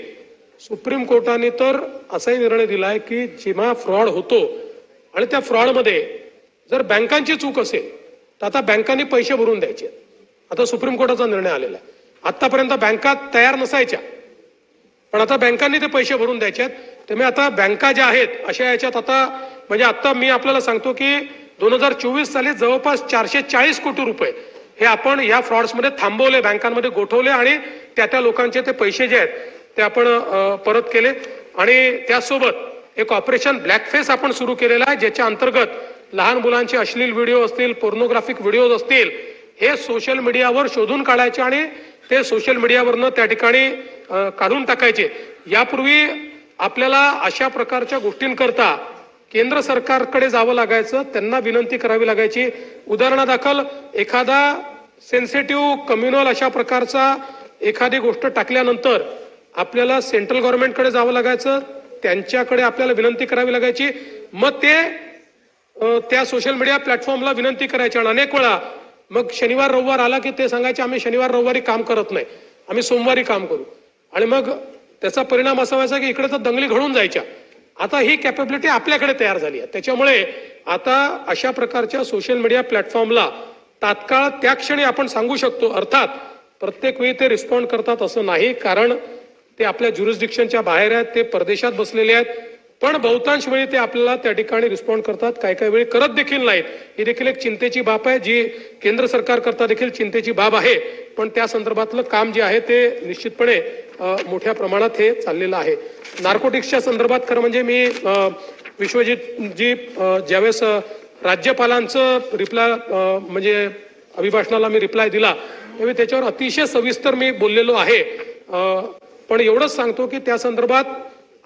सुप्रीम कोर्टाने तर असाही निर्णय दिलाय की जेव्हा फ्रॉड होतो आणि त्या फ्रॉडमध्ये जर बँकांची चूक असेल तर आता बँकांनी पैसे भरून द्यायचे. आता सुप्रीम कोर्टाचा निर्णय आलेला आहे. आतापर्यंत बँका तयार नसायच्या, पण आता बँकांनी ते पैसे भरून द्यायचे आहेत. त्यामुळे आता बँका ज्या आहेत अशा याच्यात आता म्हणजे आता मी आपल्याला सांगतो की 2024 साली जवळपास 440 कोटी रुपये हे आपण या फ्रॉड्समध्ये थांबवले, बँकांमध्ये गोठवले आणि त्या लोकांचे ते पैसे जे आहेत ते आपण परत केले. आणि त्यासोबत एक ऑपरेशन ब्लॅकफेस आपण सुरू केलेला आहे, ज्याच्या अंतर्गत लहान मुलांचे अश्लील व्हिडिओ असतील, पोर्नोग्राफिक व्हिडिओज असतील, हे सोशल मीडियावर शोधून काढायचे आणि ते सोशल मीडियावरनं त्या ठिकाणी काढून टाकायचे. यापूर्वी आपल्याला अशा प्रकारच्या गोष्टींकरता केंद्र सरकारकडे जावं लागायचं, त्यांना विनंती करावी लागायची. उदाहरणादाखल एखादा सेन्सिटिव्ह कम्युनल अशा प्रकारचा एखादी गोष्ट टाकल्यानंतर आपल्याला सेंट्रल गव्हर्नमेंटकडे जावं लागायचं, त्यांच्याकडे आपल्याला विनंती करावी लागायची, मग ते त्या सोशल मीडिया प्लॅटफॉर्मला विनंती करायची. आणि अनेक वेळा मग शनिवार रविवार आला की ते सांगायचे आम्ही शनिवार रविवारी काम करत नाही, आम्ही सोमवारी काम करू. आणि मग त्याचा परिणाम असा व्हायचा की इकडे तर दंगली घडून जायच्या. आता ही कॅपॅबिलिटी आपल्याकडे तयार झाली आहे. त्याच्यामुळे आता अशा प्रकारच्या सोशल मीडिया प्लॅटफॉर्मला तात्काळ त्या क्षणी आपण सांगू शकतो. अर्थात प्रत्येक वेळी ते रिस्पॉन्ड करतात असं नाही, कारण ते आपल्या ज्युरिस्डिक्शनच्या बाहेर आहेत, ते परदेशात बसलेले आहेत. पण बहुतांश वेळी ते आपल्याला त्या ठिकाणी रिस्पॉन्ड करतात, काही काही वेळी करत देखील नाहीत. ही देखील एक चिंतेची बाब आहे, जी केंद्र सरकार करता देखील चिंतेची बाब आहे. पण त्या संदर्भातलं काम जे आहे ते निश्चितपणे मोठ्या प्रमाणात हे चाललेलं आहे. नार्कोटिक्सच्या संदर्भात खरं म्हणजे मी विश्वजितजी ज्यावेळेस राज्यपालांचं रिप्लाय म्हणजे अभिभाषणाला मी रिप्लाय दिला त्यावेळी त्याच्यावर अतिशय सविस्तर मी बोललेलो आहे. पण एवढंच सांगतो की त्या संदर्भात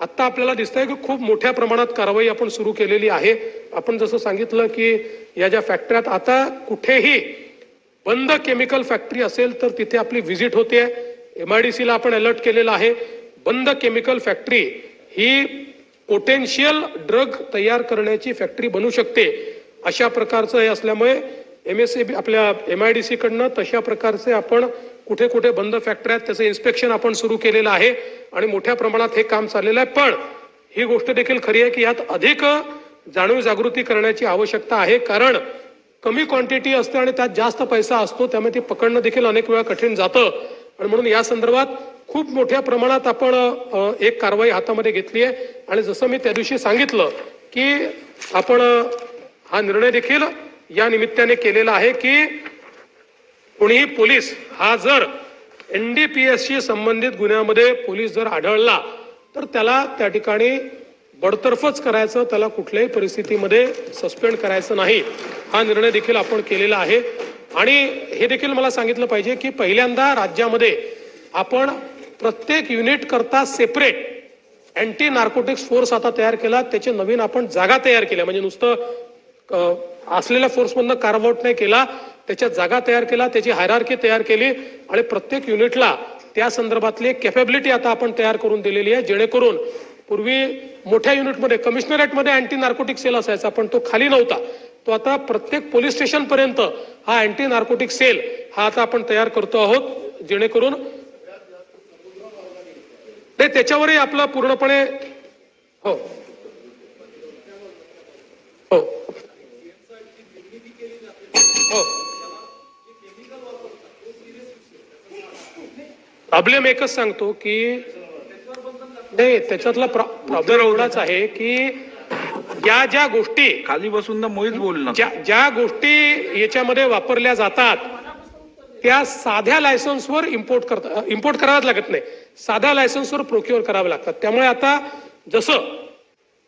आता आपल्याला दिसतंय की खूप मोठ्या प्रमाणात कारवाई आपण सुरू केलेली आहे. आपण जसं सांगितलं की या ज्या फॅक्टरीत आता कुठेही बंद केमिकल फॅक्टरी असेल तर तिथे आपली व्हिजिट होते. MIDC ला आपण अलर्ट केलेला आहे. बंद केमिकल फॅक्टरी ही पोटेन्शियल ड्रग तयार करण्याची फॅक्टरी बनू शकते अशा प्रकारचं हे असल्यामुळे MSAB आपल्या MIDC कडनं तशा प्रकारचे आपण कुठे कुठे बंद फॅक्टरी आहेत त्याचं इन्स्पेक्शन आपण सुरू केलेलं आहे आणि मोठ्या प्रमाणात हे काम चाललेलं आहे. पण ही गोष्ट देखील खरी आहे की यात अधिक जाणीव जागृती करण्याची आवश्यकता आहे, कारण कमी क्वांटिटी असते आणि त्यात जास्त पैसा असतो, त्यामुळे ती पकडणं देखील अनेक वेळा कठीण जातं. आणि म्हणून या संदर्भात खूप मोठ्या प्रमाणात आपण एक कारवाई हातामध्ये घेतली आहे. आणि जसं मी त्या दिवशी सांगितलं की आपण हा निर्णय देखील या निमित्ताने केलेला आहे की कोणीही पोलीस हा जर NDPS संबंधित गुन्ह्यामध्ये पोलीस जर आढळला तर त्याला त्या ठिकाणी बडतर्फच करायचं, त्याला कुठल्याही परिस्थितीमध्ये सस्पेंड करायचं नाही. हा निर्णय देखील आपण केलेला आहे. आणि हे देखील मला सांगितलं पाहिजे की पहिल्यांदा राज्यामध्ये आपण प्रत्येक युनिट करता सेपरेट अँटी नार्कोटिक्स फोर्स आता तयार केला. त्याचे नवीन आपण जागा तयार केल्या, म्हणजे नुसतं असलेल्या फोर्समधनं कार्व आउट नाही केला, त्याच्या जागा तयार केला, त्याची हायरार्की तयार केली आणि प्रत्येक युनिटला त्या संदर्भातली कॅपॅबिलिटी आता आपण तयार करून दिलेली आहे, जेणेकरून पूर्वी मोठ्या युनिटमध्ये कमिशनरेटमध्ये अँटी नार्कोटिक सेल असायचा पण तो खाली नव्हता, तो आता प्रत्येक पोलीस स्टेशन पर्यंत हा अँटी नार्कोटिक सेल हा आता आपण तयार करतो आहोत, जेणेकरून त्याच्यावरही आपलं पूर्णपणे हो हो हो प्रॉब्लेम एकच सांगतो की नाही, त्याच्यातला प्रॉब्लेम एवढाच आहे की या ज्या गोष्टी खाली बसून ना मोहित बोलणं ज्या गोष्टी याच्यामध्ये वापरल्या जातात त्या साध्या लायसन्सवर इम्पोर्ट करावाच लागत नाही, साध्या लायसन्सवर प्रोक्युअर करावे लागतात. त्यामुळे आता जसं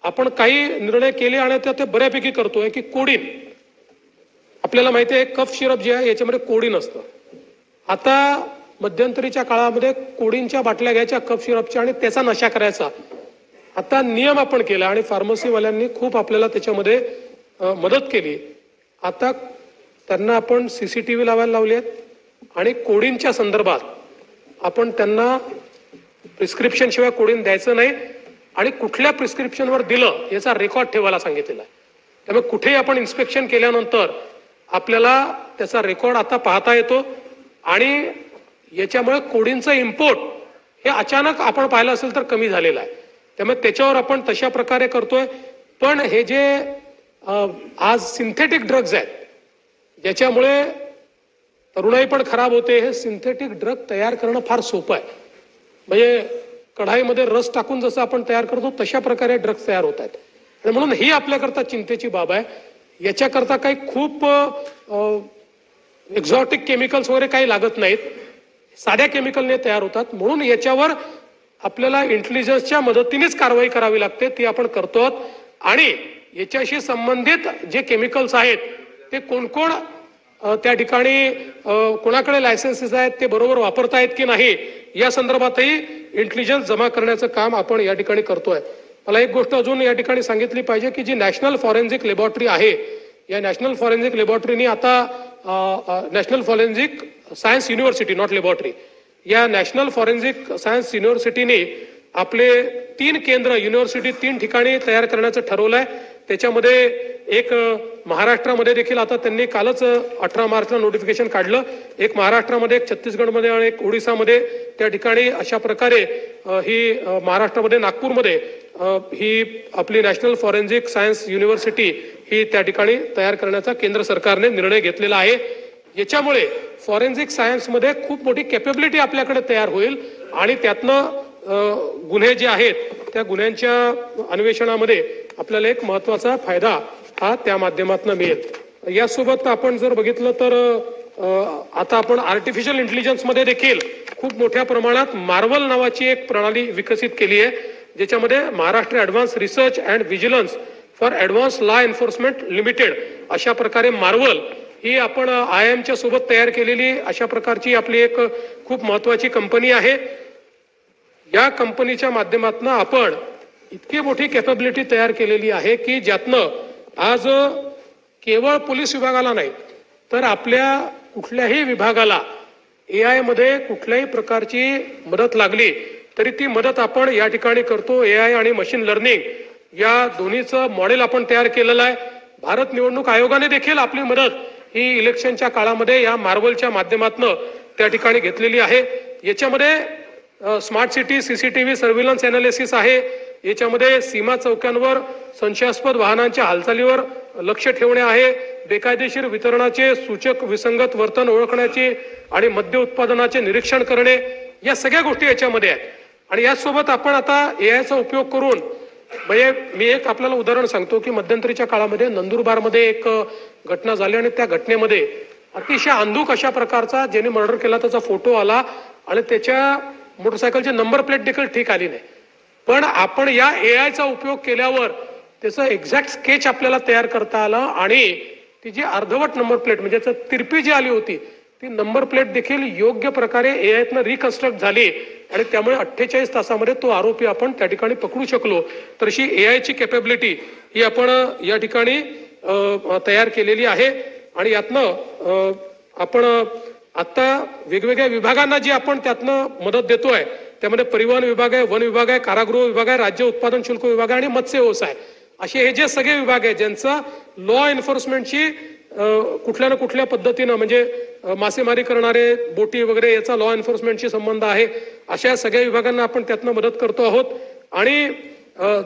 आपण काही निर्णय केले आणि ते बऱ्यापैकी करतोय की कोडीन, आपल्याला माहिती आहे कफ सिरप जे आहे याच्यामध्ये कोडीन असतं. आता मध्यंतरीच्या काळामध्ये कोडीनच्या बाटल्या घ्यायच्या कफ सिरपच्या आणि त्याचा नशा करायचा. आता नियम आपण केला आणि फार्मसीवाल्यांनी खूप आपल्याला त्याच्यामध्ये मदत केली. आता त्यांना आपण CCTV लावायला लावले आहेत आणि कोडीनच्या संदर्भात आपण त्यांना प्रिस्क्रिप्शन शिवाय कोडीन द्यायचं नाही आणि कुठल्या प्रिस्क्रिप्शनवर दिलं याचा रेकॉर्ड ठेवायला सांगितलेला आहे. त्यामुळे कुठेही आपण इन्स्पेक्शन केल्यानंतर आपल्याला त्याचा रेकॉर्ड आता पाहता येतो आणि याच्यामुळे कोडीनचं इम्पोर्ट हे अचानक आपण पाहिलं असेल तर कमी झालेलं आहे. त्यामुळे त्याच्यावर आपण तशा प्रकारे करतोय. पण हे जे आज सिंथेटिक ड्रग्ज आहेत ज्याच्यामुळे तरुणाई पण खराब होते, हे सिंथेटिक ड्रग तयार करणं फार सोपं आहे. म्हणजे कढाईमध्ये रस टाकून जसं आपण तयार करतो तशा प्रकारे ड्रग्ज तयार होत आहेत. आणि म्हणून ही आपल्याकरता चिंतेची बाब आहे. याच्याकरता काही खूप एक्झॉटिक केमिकल्स वगैरे काही लागत नाहीत, साध्या केमिकलने तयार होतात. म्हणून याच्यावर आपल्याला इंटेलिजन्सच्या मदतीनेच कारवाई करावी लागते, ती आपण करतो आहोत. आणि याच्याशी संबंधित जे केमिकल्स आहेत ते कोण कोण त्या ठिकाणी कोणाकडे लायसन्सेस आहेत ते बरोबर वापरतायत की नाही या संदर्भातही इंटेलिजन्स जमा करण्याचं काम आपण या ठिकाणी करतोय. मला एक गोष्ट अजून या ठिकाणी सांगितली पाहिजे की जी नॅशनल फॉरेन्सिक लॅबोरेटरी आहे या नॅशनल फॉरेन्सिक लॅबोरेटरीनी आता national forensic science university, not laboratory, या नॅशनल फॉरेन्सिक सायन्स युनिव्हर्सिटीने आपले 3 केंद्र युनिव्हर्सिटी 3 ठिकाणी तयार करण्याचं ठरवलंय. त्याच्यामध्ये एक महाराष्ट्रामध्ये देखील आता त्यांनी कालच 18 मार्चला नोटिफिकेशन काढलं. एक महाराष्ट्रामध्ये, एक छत्तीसगडमध्ये आणि एक ओडिसामध्ये त्या ठिकाणी अशा प्रकारे ही महाराष्ट्रामध्ये नागपूरमध्ये ही आपली नॅशनल फॉरेन्सिक सायन्स युनिव्हर्सिटी ही त्या ठिकाणी तयार करण्याचा केंद्र सरकारने निर्णय घेतलेला आहे. याच्यामुळे फॉरेन्सिक सायन्समध्ये खूप मोठी कॅपेबिलिटी आपल्याकडे तयार होईल आणि त्यातनं गुन्हे जे आहेत त्या गुन्ह्यांच्या अन्वेषणामध्ये आपल्याला एक महत्वाचा फायदा हा त्या माध्यमातून मिळेल. यासोबत आपण जर बघितलं तर आता आपण आर्टिफिशियल इंटेलिजन्समध्ये देखील खूप मोठ्या प्रमाणात मार्वल नावाची एक प्रणाली विकसित केली आहे, ज्याच्यामध्ये Maharashtra advance research and vigilance for advance law enforcement limited अशा प्रकारे मार्वल ही आपण IIMच्या सोबत तयार केलेली अशा प्रकारची आपली एक खूप महत्वाची कंपनी आहे. या कंपनीच्या माध्यमातून आपण इतकी मोठी कॅपेबिलिटी तयार केलेली आहे की ज्यातनं आज केवळ पोलीस विभागाला नाही तर आपल्या कुठल्याही विभागाला AI मध्ये कुठल्याही प्रकारची मदत लागली तरी ती मदत आपण या ठिकाणी करतो. AI आणि मशीन लर्निंग या दोन्हीचं मॉडेल आपण तयार केलेलं आहे. भारत निवडणूक आयोगाने देखील आपली मदत ही इलेक्शनच्या काळामध्ये या मार्वलच्या माध्यमातून त्या ठिकाणी घेतलेली आहे. याच्यामध्ये smart city CCTV surveillance analysis आहे. याच्यामध्ये सीमा चौक्यांवर संशयास्पद वाहनांच्या हालचालीवर लक्ष ठेवणे आहे. बेकायदेशीर वितरणाचे सूचक विसंगत वर्तन ओळखण्याचे आणि मद्य उत्पादनाचे निरीक्षण करणे या सगळ्या गोष्टी याच्यामध्ये आहेत. आणि यासोबत आपण आता AIचा उपयोग करून म्हणजे मी एक आपल्याला उदाहरण सांगतो की मध्यंतरीच्या काळामध्ये नंदुरबारमध्ये एक घटना झाली आणि त्या घटनेमध्ये अतिशय अंधुक अशा प्रकारचा ज्याने मर्डर केला त्याचा फोटो आला आणि त्याच्या मोटरसायकलची नंबर प्लेट देखील ठीक आली नाही. पण आपण या AIचा उपयोग केल्यावर त्याचं एक्झॅक्ट स्केच आपल्याला तयार करता आलं आणि ती जी अर्धवट नंबर प्लेट म्हणजे तिरपी जी आली होती ती नंबर प्लेट देखील योग्य प्रकारे AIतनं रिकन्स्ट्रक्ट झाली आणि त्यामुळे 48 तासामध्ये तो आरोपी आपण त्या ठिकाणी पकडू शकलो. तर अशी AIची कॅपेबिलिटी ही आपण या ठिकाणी तयार केलेली आहे. आणि यातनं आपण आता वेगवेगळ्या विभागांना जी आपण त्यातनं मदत देतोय त्यामध्ये परिवहन विभाग आहे, वन विभाग आहे, कारागृह विभाग आहे, राज्य उत्पादन शुल्क विभाग आहे आणि मत्स्य व्यवसाय असे हे जे सगळे विभाग आहेत ज्यांचा लॉ एन्फोर्समेंटची कुठल्या ना कुठल्या पद्धतीनं म्हणजे मासेमारी करणारे बोटी वगैरे याचा लॉ एन्फोर्समेंटशी संबंध आहे अशा सगळ्या विभागांना आपण त्यातनं मदत करतो आहोत. आणि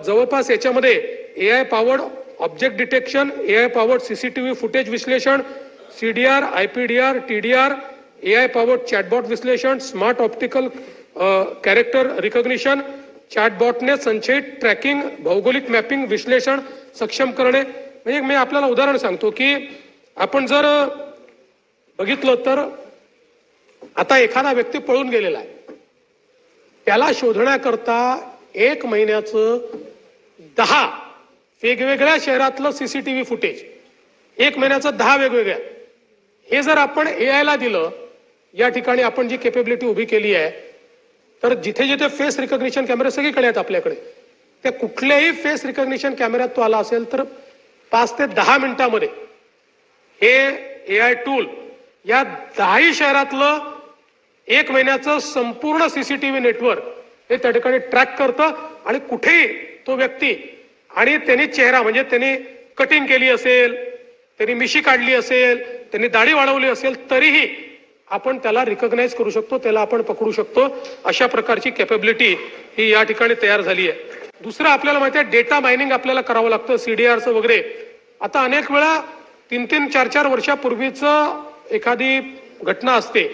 जवळपास याच्यामध्ये AI powered object detection, AI powered CCTV footage विश्लेषण, CDR, IPDR, TDR, AI powered chatbot विश्लेषण, स्मार्ट ऑप्टिकल कॅरेक्टर रिकॉग्निशन, चॅटबॉटने संचयित ट्रॅकिंग, भौगोलिक मॅपिंग विश्लेषण सक्षम करणे. म्हणजे मी आपल्याला उदाहरण सांगतो की आपण जर बघितलं तर आता एखादा व्यक्ती पळून गेलेला आहे, त्याला शोधण्याकरता 1 महिन्याचं 10 वेगवेगळ्या शहरातलं CCTV फुटेज, 1 महिन्याचं 10 वेगवेगळ्या, हे जर आपण AIला दिलं, या ठिकाणी आपण जी कॅपेबिलिटी उभी केली आहे तर जिथे जिथे फेस रिकॉग्निशन कॅमेरे सगळीकडे आहेत आपल्याकडे, त्या कुठल्याही फेस रिकॉग्निशन कॅमेऱ्यात तो आला असेल तर 5 ते 10 मिनिटांमध्ये हे AI टूल या 10 शहरातलं 1 महिन्याचं संपूर्ण CCTV नेटवर्क हे त्या ठिकाणी ट्रॅक करतं आणि कुठेही तो व्यक्ती आणि त्यांनी चेहरा म्हणजे त्यांनी कटिंग केली असेल, त्यांनी मिशी काढली असेल, त्यांनी दाढी वाढवली असेल तरीही आपण त्याला रिकॉग्नाइज करू शकतो, त्याला आपण पकडू शकतो. अशा प्रकारची कॅपेबिलिटी ही या ठिकाणी तयार झाली आहे. दुसरं आपल्याला माहिती आहे डेटा मायनिंग आपल्याला करावं लागतं CDRचं वगैरे. आता अनेक वेळा 3-3, 4-4 वर्षापूर्वीचं एखादी घटना असते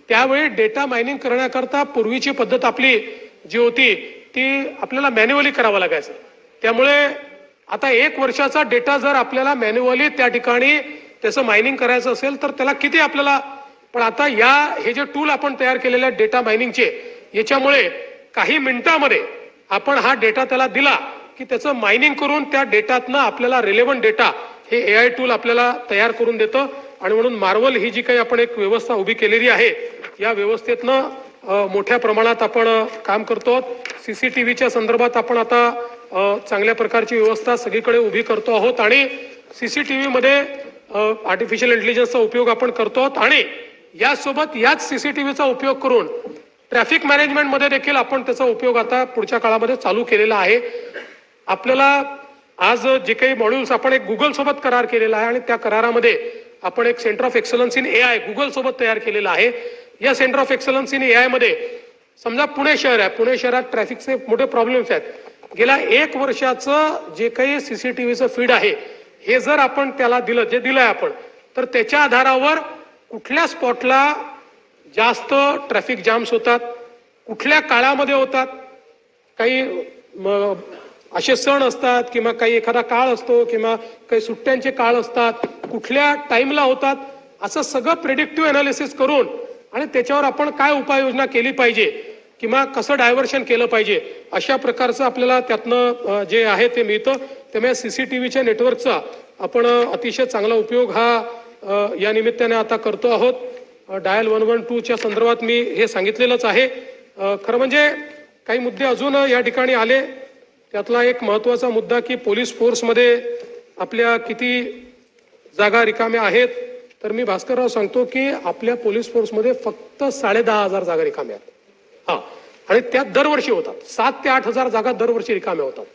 त्यावेळी डेटा मायनिंग करण्याकरता पूर्वीची पद्धत आपली जी होती ती आपल्याला मॅन्युअली करावं लागायचं. त्यामुळे आता 1 वर्षाचा डेटा जर आपल्याला मॅन्युअली त्या ठिकाणी त्याचं मायनिंग करायचं असेल तर त्याला किती आपल्याला, पण आता हे जे टूल आपण तयार केलेले डेटा मायनिंगचे याच्यामुळे काही मिनिटांमध्ये आपण हा डेटा त्याला दिला की त्याचं मायनिंग करून त्या डेटातनं आपल्याला रिलेव्हंट डेटा हे AI टूल आपल्याला तयार करून देतं. आणि म्हणून मार्वल ही जी काही आपण एक व्यवस्था उभी केलेली आहे या व्यवस्थेतनं मोठ्या प्रमाणात आपण काम करतो. CCTVच्या संदर्भात आपण आता चांगल्या प्रकारची व्यवस्था सगळीकडे उभी करतो आहोत आणि सीसीटीव्ही मध्ये आर्टिफिशियल इंटेलिजन्सचा उपयोग आपण करतो आणि यासोबत याच सीसीटीव्हीचा उपयोग करून ट्रॅफिक मॅनेजमेंट मध्ये देखील आपण त्याचा उपयोग आता पुढच्या काळामध्ये चालू केलेला आहे. आपल्याला आज जे काही मॉड्यूल्स आपण एक गुगल सोबत करार केलेला आहे आणि त्या करारामध्ये आपण एक centre of excellence in AI Google सोबत तयार केलेला आहे. या centre of excellence in AI मध्ये समजा पुणे शहर आहे, पुणे शहरात ट्रॅफिकचे मोठे प्रॉब्लेम्स आहेत. गेल्या 1 वर्षाचं जे काही सीसीटीव्हीचं फीड आहे हे जर आपण त्याला दिलं, जे दिलंय आपण, तर त्याच्या आधारावर कुठल्या स्पॉटला जास्त ट्रॅफिक जाम्स होतात, कुठल्या काळामध्ये होतात, काही असे सण असतात किंवा काही एखादा काळ असतो किंवा काही सुट्ट्यांचे काळ असतात, कुठल्या टाइमला होतात, असं सगळं प्रेडिक्टिव्ह अनालिसिस करून आणि त्याच्यावर आपण काय उपाययोजना केली पाहिजे किंवा कसं डायव्हर्शन केलं पाहिजे अशा प्रकारचं आपल्याला त्यातनं जे आहे ते मिळतं. त्यामुळे सीसीटीव्हीच्या नेटवर्कचा आपण अतिशय चांगला उपयोग हा या निमित्ताने आता करतो आहोत. डायल 112च्या संदर्भात मी हे सांगितलेलंच आहे. खरं म्हणजे काही मुद्दे अजून या ठिकाणी आले. त्यातला एक महत्वाचा मुद्दा की पोलीस फोर्समध्ये आपल्या किती जागा रिकाम्या आहेत, तर मी भास्करराव सांगतो की आपल्या पोलीस फोर्समध्ये फक्त 10,500 जागा रिकाम्या आहेत. आणि त्यात दरवर्षी होतात 7 ते 8,000 जागा दरवर्षी रिकाम्या होतात.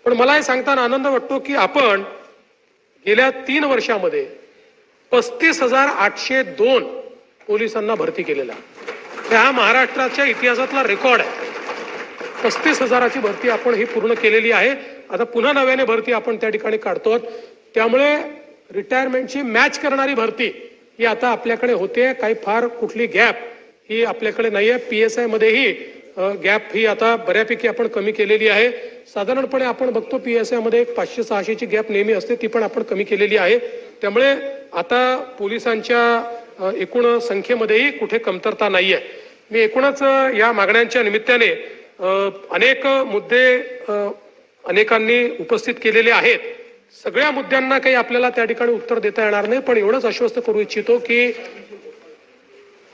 पण मला हे सांगताना आनंद वाटतो की आपण गेल्या 3 वर्षामध्ये 35,802 पोलिसांना भरती केलेला आहे. हा महाराष्ट्राच्या इतिहासातला रेकॉर्ड आहे. 35,000ची भरती आपण ही पूर्ण केलेली आहे. आता पुन्हा नव्याने भरती आपण त्या ठिकाणी काढतो. त्यामुळे रिटायरमेंटची मॅच करणारी भरती ही आता आपल्याकडे होते. काही फार कुठली गॅप ही आपल्याकडे नाहीये. PSI मध्येही गॅप ही आता बऱ्यापैकी आपण कमी केलेली आहे. साधारणपणे आपण बघतो PSI मध्ये 500-600ची गॅप नेहमी असते, ती पण आपण कमी केलेली आहे. त्यामुळे आता पोलिसांच्या एकूण संख्येमध्येही कुठे कमतरता नाहीये. मी एकूणच या मागण्यांच्या निमित्ताने अनेक मुद्दे अनेकांनी उपस्थित केलेले आहेत. सगळ्या मुद्द्यांना काही आपल्याला त्या ठिकाणी उत्तर देता येणार नाही, पण एवढंच आश्वस्त करू इच्छितो की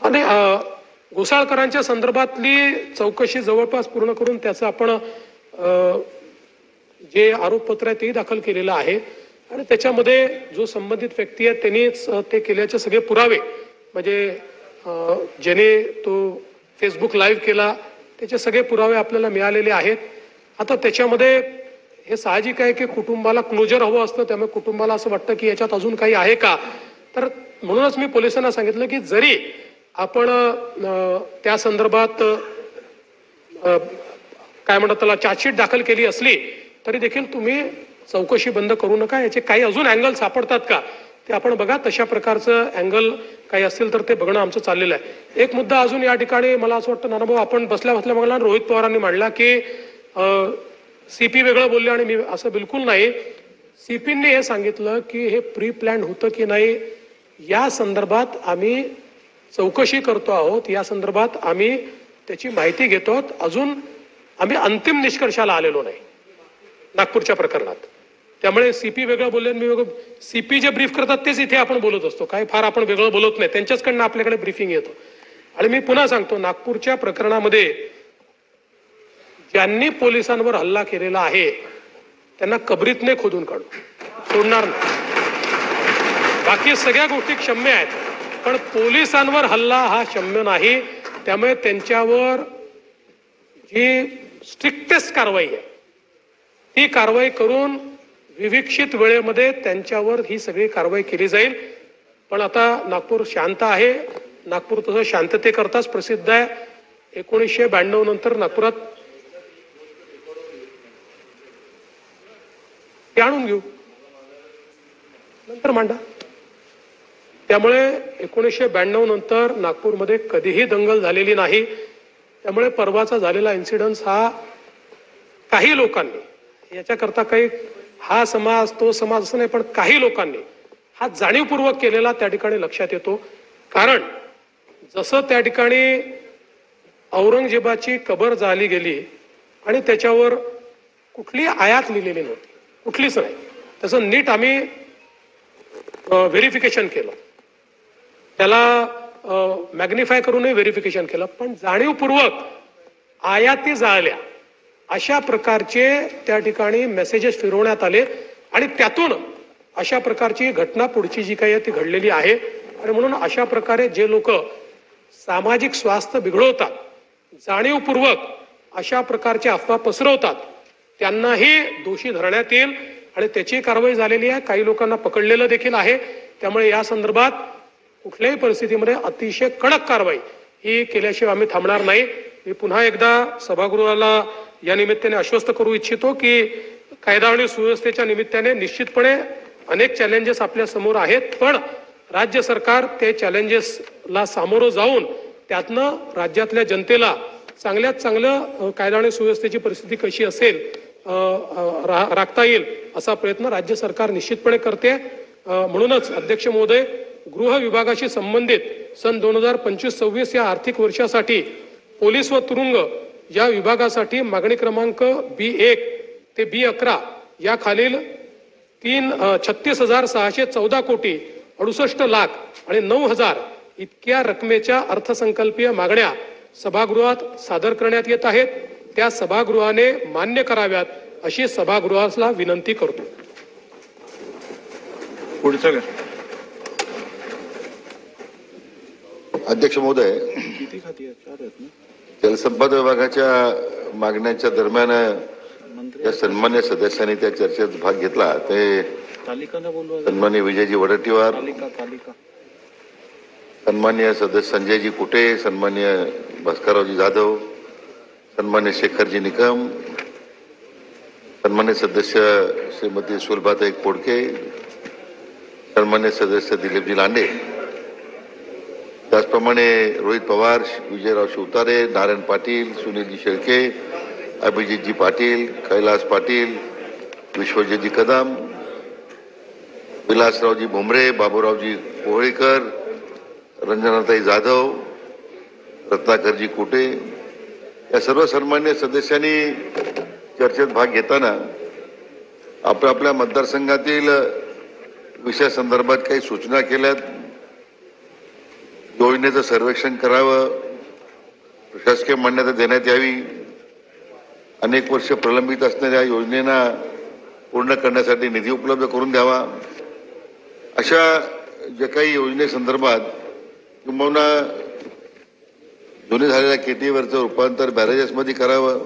आणि घोसाळकरांच्या संदर्भातली चौकशी जवळपास पूर्ण करून त्याचं आपण जे आरोपपत्र आहे तेही दाखल केलेलं आहे आणि त्याच्यामध्ये जो संबंधित व्यक्ती आहे त्यांनीच ते केल्याचे सगळे पुरावे, म्हणजे ज्याने तो फेसबुक लाईव्ह केला त्याचे सगळे पुरावे आपल्याला मिळालेले आहेत. आता त्याच्यामध्ये हे साहजिक आहे की कुटुंबाला क्लोजर हवं असतं, त्यामुळे कुटुंबाला असं वाटतं की याच्यात अजून काही आहे का. तर म्हणूनच मी पोलिसांना सांगितलं की जरी आपण त्या संदर्भात काय म्हणतात त्याला चार्जशीट दाखल केली असली तरी देखील तुम्ही चौकशी बंद करू नका. याचे काही अजून अँगल सापडतात का ते आपण बघा. तशा प्रकारचं अँगल काही असतील तर ते बघणं आमचं चाललेलं आहे. एक मुद्दा अजून या ठिकाणी मला असं वाटतं नानाभाऊ आपण बसल्या बघला रोहित पवारांनी मांडला की CP वेगळं बोलले आणि मी असं बिलकुल नाही. CPंनी हे सांगितलं की हे प्री प्लॅन होतं की नाही या संदर्भात आम्ही चौकशी करतो आहोत, या संदर्भात आम्ही त्याची माहिती घेतो आहोत. अजून आम्ही अंतिम निष्कर्षाला आलेलो नाही नागपूरच्या प्रकरणात. त्यामुळे CP वेगळं बोलले मी वेगळं. CP जे ब्रीफ करतात तेच इथे आपण बोलत असतो, काय फार आपण वेगळं बोलत नाही. त्यांच्याचकडनं आपल्याकडे ब्रीफिंग येतो. आणि मी पुन्हा सांगतो नागपूरच्या प्रकरणामध्ये ज्यांनी पोलिसांवर हल्ला केलेला आहे त्यांना कबरीतने खोदून काढू, सोडणार नाही. बाकी सगळ्या गोष्टी क्षम्य आहेत पण पोलिसांवर हल्ला हा क्षम्य नाही. त्यामुळे त्यांच्यावर जी स्ट्रिक्टेस्ट कारवाई आहे ती कारवाई करून विविक्षित वेळेमध्ये त्यांच्यावर ही सगळी कारवाई केली जाईल. पण आता नागपूर शांत आहे. नागपूर तसं शांततेकरताच प्रसिद्ध आहे. 1992 नंतर नागपुरात आणून घेऊ नंतर मांडा. त्यामुळे 1992 नंतर नागपूरमध्ये कधीही दंगल झालेली नाही. त्यामुळे परवाचा झालेला इन्सिडन्स हा काही लोकांनी याच्याकरता काही हा समाज तो समाज असं नाही पण काही लोकांनी हा जाणीवपूर्वक केलेला त्या ठिकाणी लक्षात येतो. कारण जसं त्या ठिकाणी औरंगजेबाची कबर जाळली गेली आणि त्याच्यावर कुठली आयात लिहिलेली नव्हती, कुठलीच नाही. त्याचं नीट आम्ही व्हेरिफिकेशन केलं, त्याला मॅग्निफाय करूनही व्हेरिफिकेशन केलं. पण जाणीवपूर्वक आयाती जाळल्या अशा प्रकारचे त्या ठिकाणी मेसेजेस फिरवण्यात आले आणि त्यातून अशा प्रकारची घटना पुढची जी काही आहे ती घडलेली आहे. आणि म्हणून अशा प्रकारे जे लोक सामाजिक स्वास्थ्य बिघडवतात, जाणीवपूर्वक अशा प्रकारच्या अफवा पसरवतात, त्यांनाही दोषी धरण्यात येईल आणि त्याची कारवाई झालेली आहे. काही लोकांना पकडलेलं देखील आहे. त्यामुळे या संदर्भात कुठल्याही परिस्थितीमध्ये अतिशय कडक कारवाई ही केल्याशिवाय आम्ही थांबणार नाही. मी पुन्हा एकदा सभागृहाला या निमित्ताने आश्वस्त करू इच्छितो की कायदा आणि सुव्यवस्थेच्या निमित्ताने निश्चितपणे अनेक चॅलेंजेस आपल्या समोर आहेत, पण राज्य सरकार ते चॅलेंजेसला सामोरं जाऊन त्यातनं राज्यातल्या जनतेला चांगल्यात चांगलं कायदा आणि सुव्यवस्थेची परिस्थिती कशी असेल राखता येईल असा प्रयत्न राज्य सरकार निश्चितपणे करते. म्हणूनच अध्यक्ष महोदय, गृह विभागाशी संबंधित सन 2025-26 या आर्थिक वर्षासाठी पोलीस व तुरुंग या विभागासाठी मागणी क्रमांक B1 ते B11 या खालील 36,614 कोटी 68 लाख आणि 9,000 इतक्या रकमेच्या अर्थसंकल्पीय मागण्या सभागृहात सादर करण्यात येत आहेत. त्या सभागृहाने मान्य कराव्यात अशी सभागृहाला विनंती करतो. पुढचं अध्यक्ष महोदय, जलसंपदा विभागाच्या मागण्यांच्या दरम्यान या सन्मान्य सदस्यांनी त्या चर्चेत भाग घेतला. ते सन्मान्य विजयजी वडेट्टीवार, सन्मान्य सदस्य संजयजी कुटे, सन्मान्य भास्कररावजी जाधव, सन्मान्य शेखरजी निकम, सन्मान्य सदस्य श्रीमती सुलभाताई कोडके, सन्मान्य सदस्य दिलीपजी लांडे, त्याचप्रमाणे रोहित पवार, विजयराव शिवतारे, नारायण पाटील, सुनीलजी शेळके, अभिजितजी पाटील, कैलास पाटील, विश्वजितजी कदम, विलासरावजी भुमरे, बाबूरावजी कोहळीकर, रंजनाताई जाधव, रत्नाकरजी कुटे या सर्व सन्मान्य सदस्यांनी चर्चेत भाग घेताना आपल्या मतदारसंघातील विषयासंदर्भात काही सूचना केल्यात. योजनेचं सर्वेक्षण करावं, प्रशासकीय मान्यता देण्यात यावी, अनेक वर्ष प्रलंबित असणाऱ्या योजनेना पूर्ण करण्यासाठी निधी उपलब्ध करून द्यावा, अशा जे काही योजनेसंदर्भात किंबहुना जुने झालेल्या केटीवरचं रूपांतर बॅरेजेसमध्ये करावं,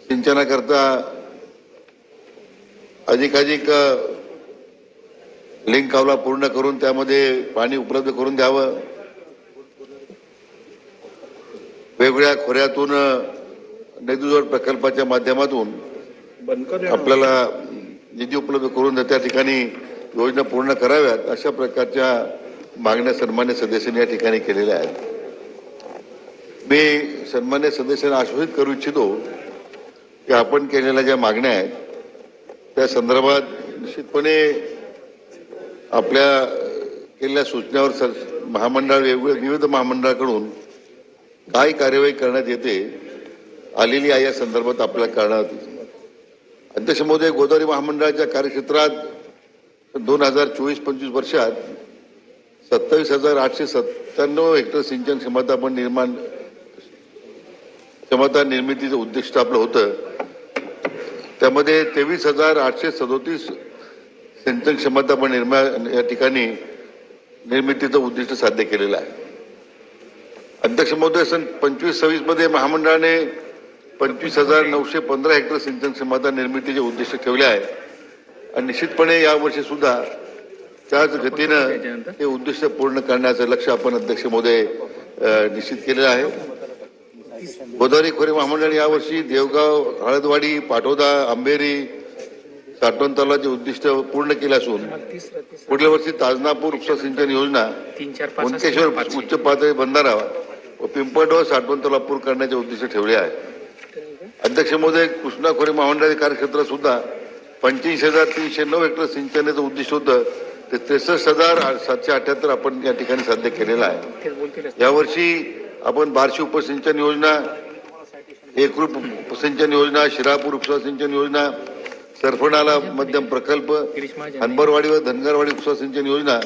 सिंचनाकरता अधिकाधिक लिंक कावला पूर्ण करून त्यामध्ये पाणी उपलब्ध करून द्यावं, वेगवेगळ्या खोऱ्यातून नदीजोड प्रकल्पाच्या माध्यमातून आपल्याला निधी उपलब्ध करून त्या ठिकाणी योजना पूर्ण कराव्यात, अशा प्रकारच्या मागण्या सन्मान्य सदस्यांनी या ठिकाणी केलेल्या आहेत. मी सन्मान्य सदस्यांना आश्वासित करू इच्छितो की आपण केलेल्या ज्या मागण्या आहेत त्या संदर्भात निश्चितपणे आपल्या केलेल्या सूचनेवर महामंडळ विविध महामंडळाकडून काय कार्यवाही करण्यात येते आलेली आहे या संदर्भात आपल्याला करण्यात येते. अध्यक्ष महोदय, गोदावरी महामंडळाच्या कार्यक्षेत्रात 2024-25 वर्षात 27,897 हेक्टर सिंचन क्षमता निर्मितीचं उद्दिष्ट आपलं होतं. त्यामध्ये 23,837 सिंचन क्षमता या ठिकाणी निर्मितीचं उद्दिष्ट साध्य केलेलं आहे. अध्यक्ष महोदय, सन 25-26 मध्ये महामंडळाने 25,915 हेक्टर सिंचन क्षमता निर्मितीचे उद्दिष्ट ठेवले आहे आणि निश्चितपणे यावर्षी सुद्धा त्याच गतीनं हे उद्दिष्ट पूर्ण करण्याचं लक्ष्य आपण अध्यक्ष महोदय निश्चित केलेलं आहे. गोदावरी खोरे महामंडळाने यावर्षी देवगाव, हळदवाडी, पाटोदा, आंबेरी, साठवण तलावाचे उद्दिष्ट पूर्ण केले असून पुढल्या वर्षी ताजनापूर उपसा सिंचन योजना, कुणकेश्वर उच्च पातळी बंधारा व पिंपळगाव साठवण तलाव पूर्ण करण्याचे उद्दिष्ट ठेवले आहे. अध्यक्ष महोदय, कृष्णा खोरे महामंडळाच्या कार्यक्षेत्रात सुद्धा 85,309 हेक्टर सिंचनाचं उद्दिष्ट होतं, ते 63,778 आपण या ठिकाणी साध्य केलेलं आहे. यावर्षी आपण बार्शी उपसिंचन योजना, एकरूप उपसिंचन योजना, शिरापूर उपसा सिंचन योजना, सरफणाला मध्यम प्रकल्प, हनबरवाडी व धनगरवाडी उपसा सिंचन योजना,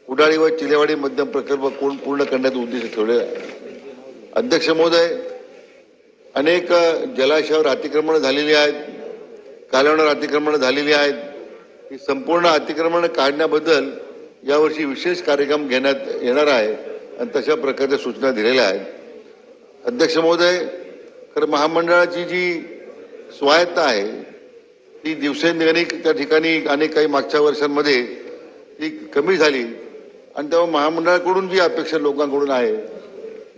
उडाळी व चिलेवाडी मध्यम प्रकल्प पूर्ण करण्याचं उद्दिष्ट ठेवले आहे. अध्यक्ष महोदय, अनेक जलाशयावर अतिक्रमण झालेली आहेत. कालव्यावर अतिक्रमण झालेली आहेत. ही संपूर्ण अतिक्रमण काढण्याबद्दल यावर्षी विशेष कार्यक्रम घेण्यात येणार आहे आणि तशा प्रकारच्या सूचना दिलेल्या आहेत. अध्यक्ष महोदय, खरं महामंडळाची जी स्वायत्ता आहे ती दिवसेंदिवस त्या ठिकाणी अनेक काही मागच्या वर्षांमध्ये ती कमी झाली आणि तेव्हा महामंडळाकडून जी अपेक्षा लोकांकडून आहे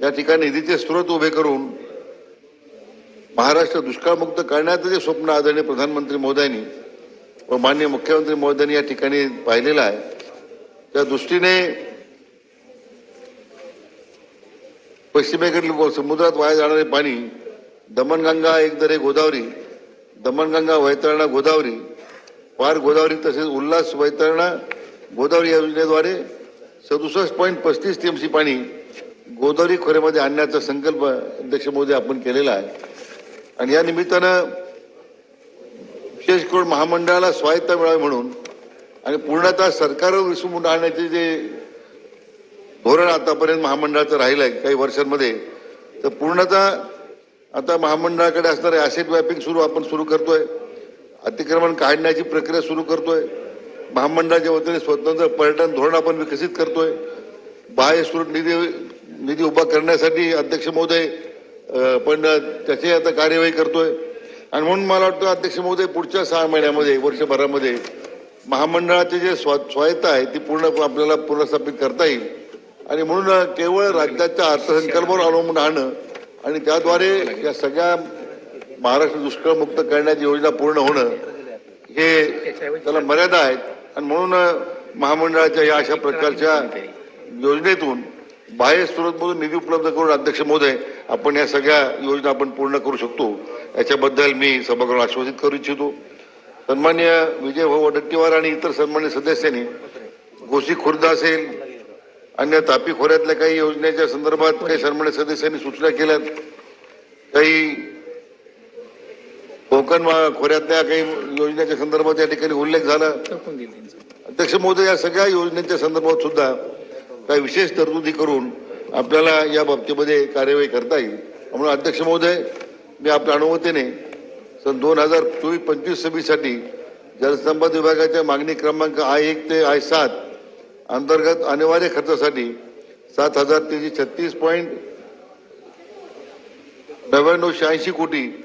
या ठिकाणी निधीचे स्रोत उभे करून महाराष्ट्र दुष्काळमुक्त करण्याचं जे स्वप्न आदरणीय प्रधानमंत्री महोदयांनी व माननीय मुख्यमंत्री महोदयांनी या ठिकाणी पाहिलेलं आहे त्या दृष्टीने पश्चिमेकडील समुद्रात वाया जाणारे पाणी दमणगंगा एक दरे गोदावरी, दमणगंगा वैतरणा गोदावरी, पार गोदावरी तसेच उल्हास वैतरणा गोदावरी या योजनेद्वारे 67.35 TMC पाणी गोदावरी खोऱ्यामध्ये आणण्याचा संकल्प अध्यक्ष महोदय आपण केलेला आहे. आणि या निमित्तानं विशेष करून महामंडळाला स्वायत्ता मिळावी म्हणून आणि पूर्णतः सरकारवर विसंबून आणण्याचे जे धोरण आतापर्यंत महामंडळाचं राहिलं आहे काही वर्षांमध्ये, तर पूर्णतः आता महामंडळाकडे असणारे ॲसेट मॅपिंग आपण सुरू करतोय, अतिक्रमण काढण्याची प्रक्रिया सुरू करतोय, महामंडळाच्या वतीने स्वतंत्र पर्यटन धोरण आपण विकसित करतोय, बाह्य स्रोत निधी उभा करण्यासाठी अध्यक्ष महोदय पण त्याची आता कार्यवाही करतोय. आणि म्हणून मला वाटतं अध्यक्ष महोदय पुढच्या 6 महिन्यामध्ये वर्षभरामध्ये महामंडळाचे जे स्वायत्ता आहे ती पूर्ण आपल्याला पुनर्स्थापित करता येईल. आणि म्हणून केवळ राज्याच्या अर्थसंकल्पावर अवलंबून राहणं आणि त्याद्वारे या सगळ्या महाराष्ट्र दुष्काळमुक्त करण्याची योजना पूर्ण होणं हे त्याला मर्यादा आहेत. आणि म्हणून महामंडळाच्या या अशा प्रकारच्या योजनेतून बाह्य स्रोतमधून निधी उपलब्ध करून अध्यक्ष महोदय आपण या सगळ्या योजना आपण पूर्ण करू शकतो याच्याबद्दल मी सभागृहाला आश्वासित करू इच्छितो. सन्मान्य विजय भाऊ वडेट्टीवार आणि इतर सन्मान्य सदस्यांनी गोसी खुर्द असेल अन्य तापी खोऱ्यातल्या काही योजनेच्या संदर्भात काही सन्मान्य सदस्यांनी सूचना केल्यात, काही कोकण खोऱ्यातल्या काही योजनेच्या संदर्भात या ठिकाणी उल्लेख झाला. अध्यक्ष महोदय या सगळ्या योजनेच्या संदर्भात सुद्धा काही विशेष तरतुदी करून आपल्याला या बाबतीमध्ये कार्यवाही करता येईल. म्हणून अध्यक्ष महोदय मी आपल्या अनुमतीने सन 2024-25 साठी जलसंपदा विभागाच्या मागणी क्रमांक I1 ते I7 अंतर्गत अनिवार्य खर्चासाठी 7,336.9986 कोटी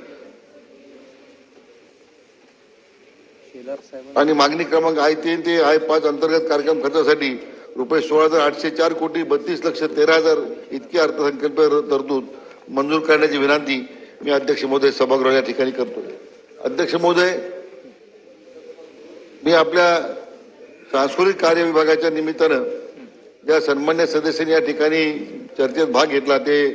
आणि मागणी क्रमांक I3 ते I5 अंतर्गत कार्यक्रम खर्चासाठी रुपये 16,804 कोटी 32,13,000 इतकी अर्थसंकल्प तरतूद मंजूर करण्याची विनंती मी अध्यक्ष महोदय सभागृह या ठिकाणी करतो. अध्यक्ष महोदय, मी आपल्या सांस्कृतिक कार्य विभागाच्या निमित्तानं ज्या सन्मान्य सदस्यांनी या ठिकाणी चर्चेत भाग घेतला ते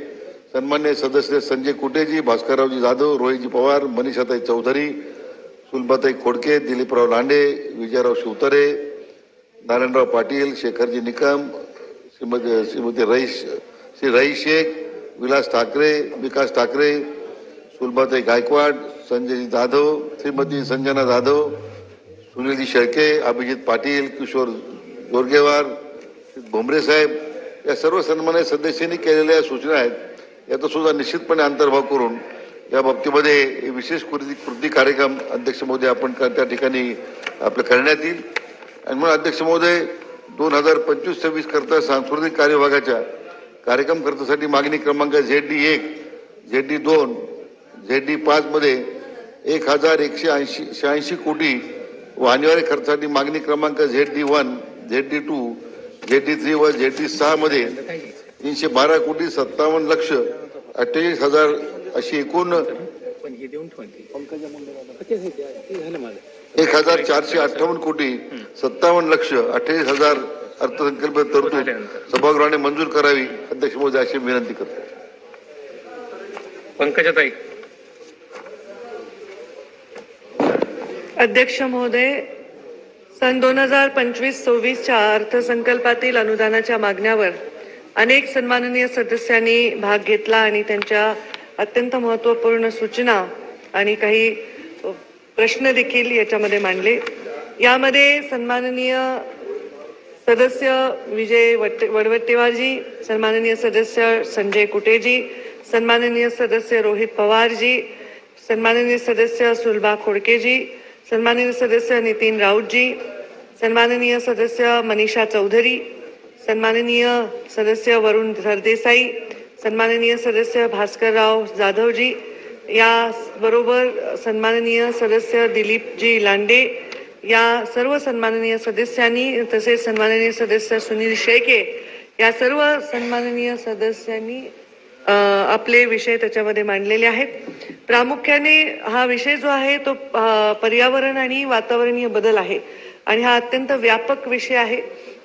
सन्मान्य सदस्य संजय कुटेजी, भास्कररावजी जाधव, रोहितजी पवार, मनीषाताई चौधरी, सुलभाताई खोडके, दिलीपराव लांडे, विजयराव शिवतरे, नारायणराव पाटील, शेखरजी निकम, श्रीमती रईस शेख, विलास ठाकरे, विकास ठाकरे, सुलभाताई गायकवाड, संजयजी जाधव, श्रीमती संजना जाधव, सुनीलजी शेळके, अभिजित पाटील, किशोर जोरगेवार, भोमरे साहेब या सर्व सन्मान्य सदस्यांनी केलेल्या सूचना आहेत. याचा सुद्धा निश्चितपणे अंतर्भाव करून या बाबतीमध्ये विशेष कृती कार्यक्रम अध्यक्ष महोदय आपण त्या ठिकाणी आपलं करण्यात येईल. आणि म्हणून अध्यक्ष महोदय 2025-26 करता सांस्कृतिक कार्य विभागाच्या कार्यक्रम खर्चासाठी मागणी क्रमांक ZD1, ZD2, ZD5 मध्ये 1,186 कोटी व अनिवार्य खर्चासाठी मागणी क्रमांक ZD1, ZD2, ZD3 व ZD6 मध्ये 312 कोटी 57 लक्ष 48,000 अशी एकूण 1,458 कोटी 57 लक्ष 48,000 अर्थसंकल्प तरतूद सभागृहाने मंजूर करावी अध्यक्ष महोदय अशी विनंती करतो. पंकजाताई. अध्यक्ष महोदय, सन 2025-26च्या अर्थसंकल्पातील अनुदानाच्या मागण्यावर अनेक सन्माननीय सदस्यांनी भाग घेतला आणि त्यांच्या अत्यंत महत्त्वपूर्ण सूचना आणि काही प्रश्न देखील याच्यामध्ये मांडले. यामध्ये सन्माननीय सदस्य विजय वडेट्टीवारजी, सन्माननीय सदस्य संजय कुटेजी, सन्माननीय सदस्य रोहित पवारजी, सन्माननीय सदस्य सुलभा खोडकेजी, सन्माननीय सदस्य नितीन राऊतजी, सन्माननीय सदस्य मनीषा चौधरी, सन्माननीय सदस्य वरुण सरदेसाई, सन्माननीय सदस्य भास्करराव जाधवजी, या बरोबर सन्माननीय सदस्य दिलीपजी लांडे, या सर्व सन्माननीय सदस्यांनी, तसेच सन्माननीय सदस्य सुनील शेळके, या सर्व सन्माननीय सदस्यांनी आपले विषय त्याच्यामध्ये मांडलेले आहेत. प्रामुख्याने हा विषय जो आहे तो पर्यावरण आणि वातावरणीय बदल आहे आणि हा अत्यंत व्यापक विषय आहे.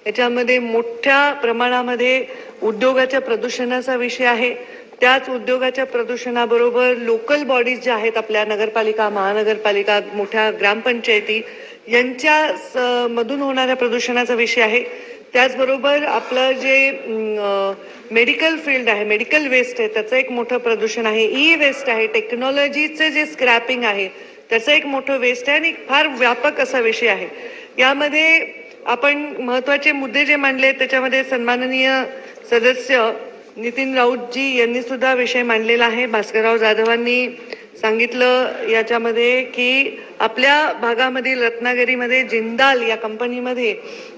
याच्यामध्ये मोठ्या प्रमाणामध्ये उद्योगाच्या प्रदूषणाचा विषय आहे. त्याच उद्योगाच्या प्रदूषणाबरोबर लोकल बॉडीज ज्या आहेत, आपल्या नगरपालिका, महानगरपालिका, मोठ्या ग्रामपंचायती यांच्या मधून होणाऱ्या प्रदूषणाचा विषय आहे. त्याचबरोबर आपलं जे मेडिकल फील्ड आहे, मेडिकल वेस्ट आहे, त्याचं एक मोठं प्रदूषण आहे. ई वेस्ट आहे, टेक्नॉलॉजीचं जे स्क्रॅपिंग आहे त्याचं एक मोठं वेस्ट आहे आणि फार व्यापक असा विषय आहे. यामध्ये आपण महत्वाचे मुद्दे जे मांडले त्याच्यामध्ये सन्माननीय सदस्य नितीन राऊतजी यांनी सुद्धा विषय मांडलेला आहे. भास्करराव जाधवांनी सांगितलं याच्यामध्ये की आपल्या भागामधील रत्नागिरीमध्ये जिंदाल या कंपनीमध्ये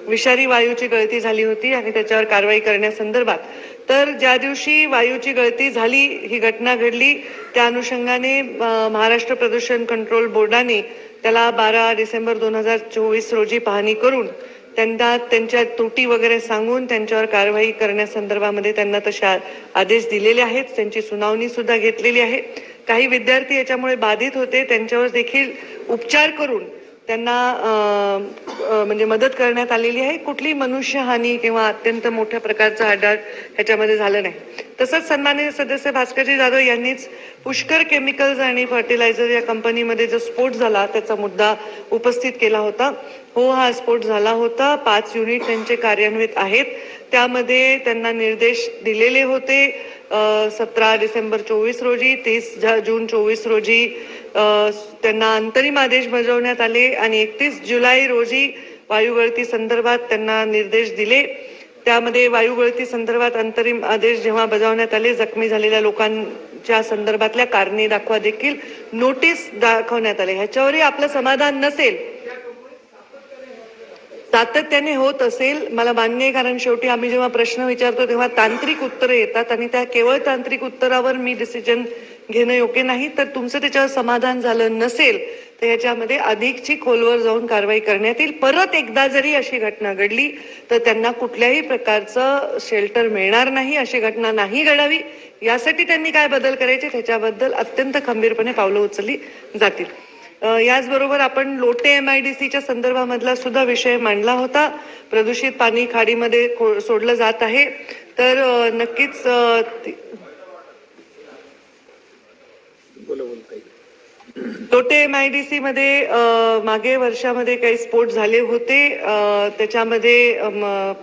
विषारी वायूची गळती झाली होती आणि त्याच्यावर कारवाई करण्यासंदर्भात. तर ज्या दिवशी वायूची गळती झाली, ही घटना घडली, त्या अनुषंगाने महाराष्ट्र प्रदूषण कंट्रोल बोर्डाने त्याला 12 डिसेंबर 2024 रोजी पाहणी करून त्यांना त्यांच्या त्रुटी वगैरे सांगून त्यांच्यावर कारवाई करण्यासंदर्भामध्ये त्यांना तसे आदेश दिलेले आहेत. त्यांची सुनावणी सुद्धा घेतलेली आहे. काही विद्यार्थी याच्यामुळे बाधित होते, त्यांच्यावर देखील उपचार करून त्यांना म्हणजे मदत करण्यात आलेली आहे. कुठली मनुष्यहानी किंवा अत्यंत मोठ्या प्रकारचा आढळ ह्याच्यामध्ये झालं नाही. तसंच सन्माननीय सदस्य भास्करजी जाधव यांनीच पुष्कर केमिकल्स आणि फर्टिलायझर या कंपनीमध्ये जो स्फोट झाला त्याचा मुद्दा उपस्थित केला होता. हो, हा स्फोट झाला होता. 5 युनिट त्यांचे कार्यान्वित आहेत. त्यामध्ये त्यांना निर्देश दिलेले होते. 17 डिसेंबर 24 रोजी, 30 जून 24 रोजी त्यांना अंतरिम आदेश बजावण्यात आले आणि 31 जुलै रोजी वायुगळती संदर्भात त्यांना निर्देश दिले. त्यामध्ये वायुगळती संदर्भात अंतरिम आदेश जेव्हा बजावण्यात आले, जखमी झालेल्या लोकांच्या संदर्भातल्या कारणे दाखवा देखील नोटीस दाखवण्यात आले. ह्याच्यावरही आपलं समाधान नसेल, सातत्याने होत असेल, मला मान्य आहे, कारण शेवटी आम्ही जेव्हा प्रश्न विचारतो तेव्हा तांत्रिक उत्तरं येतात आणि त्या केवळ तांत्रिक उत्तरावर मी डिसिजन घेणं योग्य नाही. तर तुमचं त्याच्यावर समाधान झालं नसेल तर याच्यामध्ये अधिकची खोलवर जाऊन कारवाई करण्यात येईल. परत एकदा जरी अशी घटना घडली तर त्यांना कुठल्याही प्रकारचं शेल्टर मिळणार नाही. अशी घटना नाही घडावी यासाठी त्यांनी काय बदल करायचे त्याच्याबद्दल अत्यंत खंबीरपणे पावलं उचलली जातील. याचबरोबर आपण लोटे MIDCच्या संदर्भामधला सुद्धा विषय मांडला होता. प्रदूषित पाणी खाडीमध्ये सोडलं जात आहे. तर नक्कीच लोटे MIDC मध्ये मागे वर्षामध्ये काही स्फोट झाले होते. त्याच्यामध्ये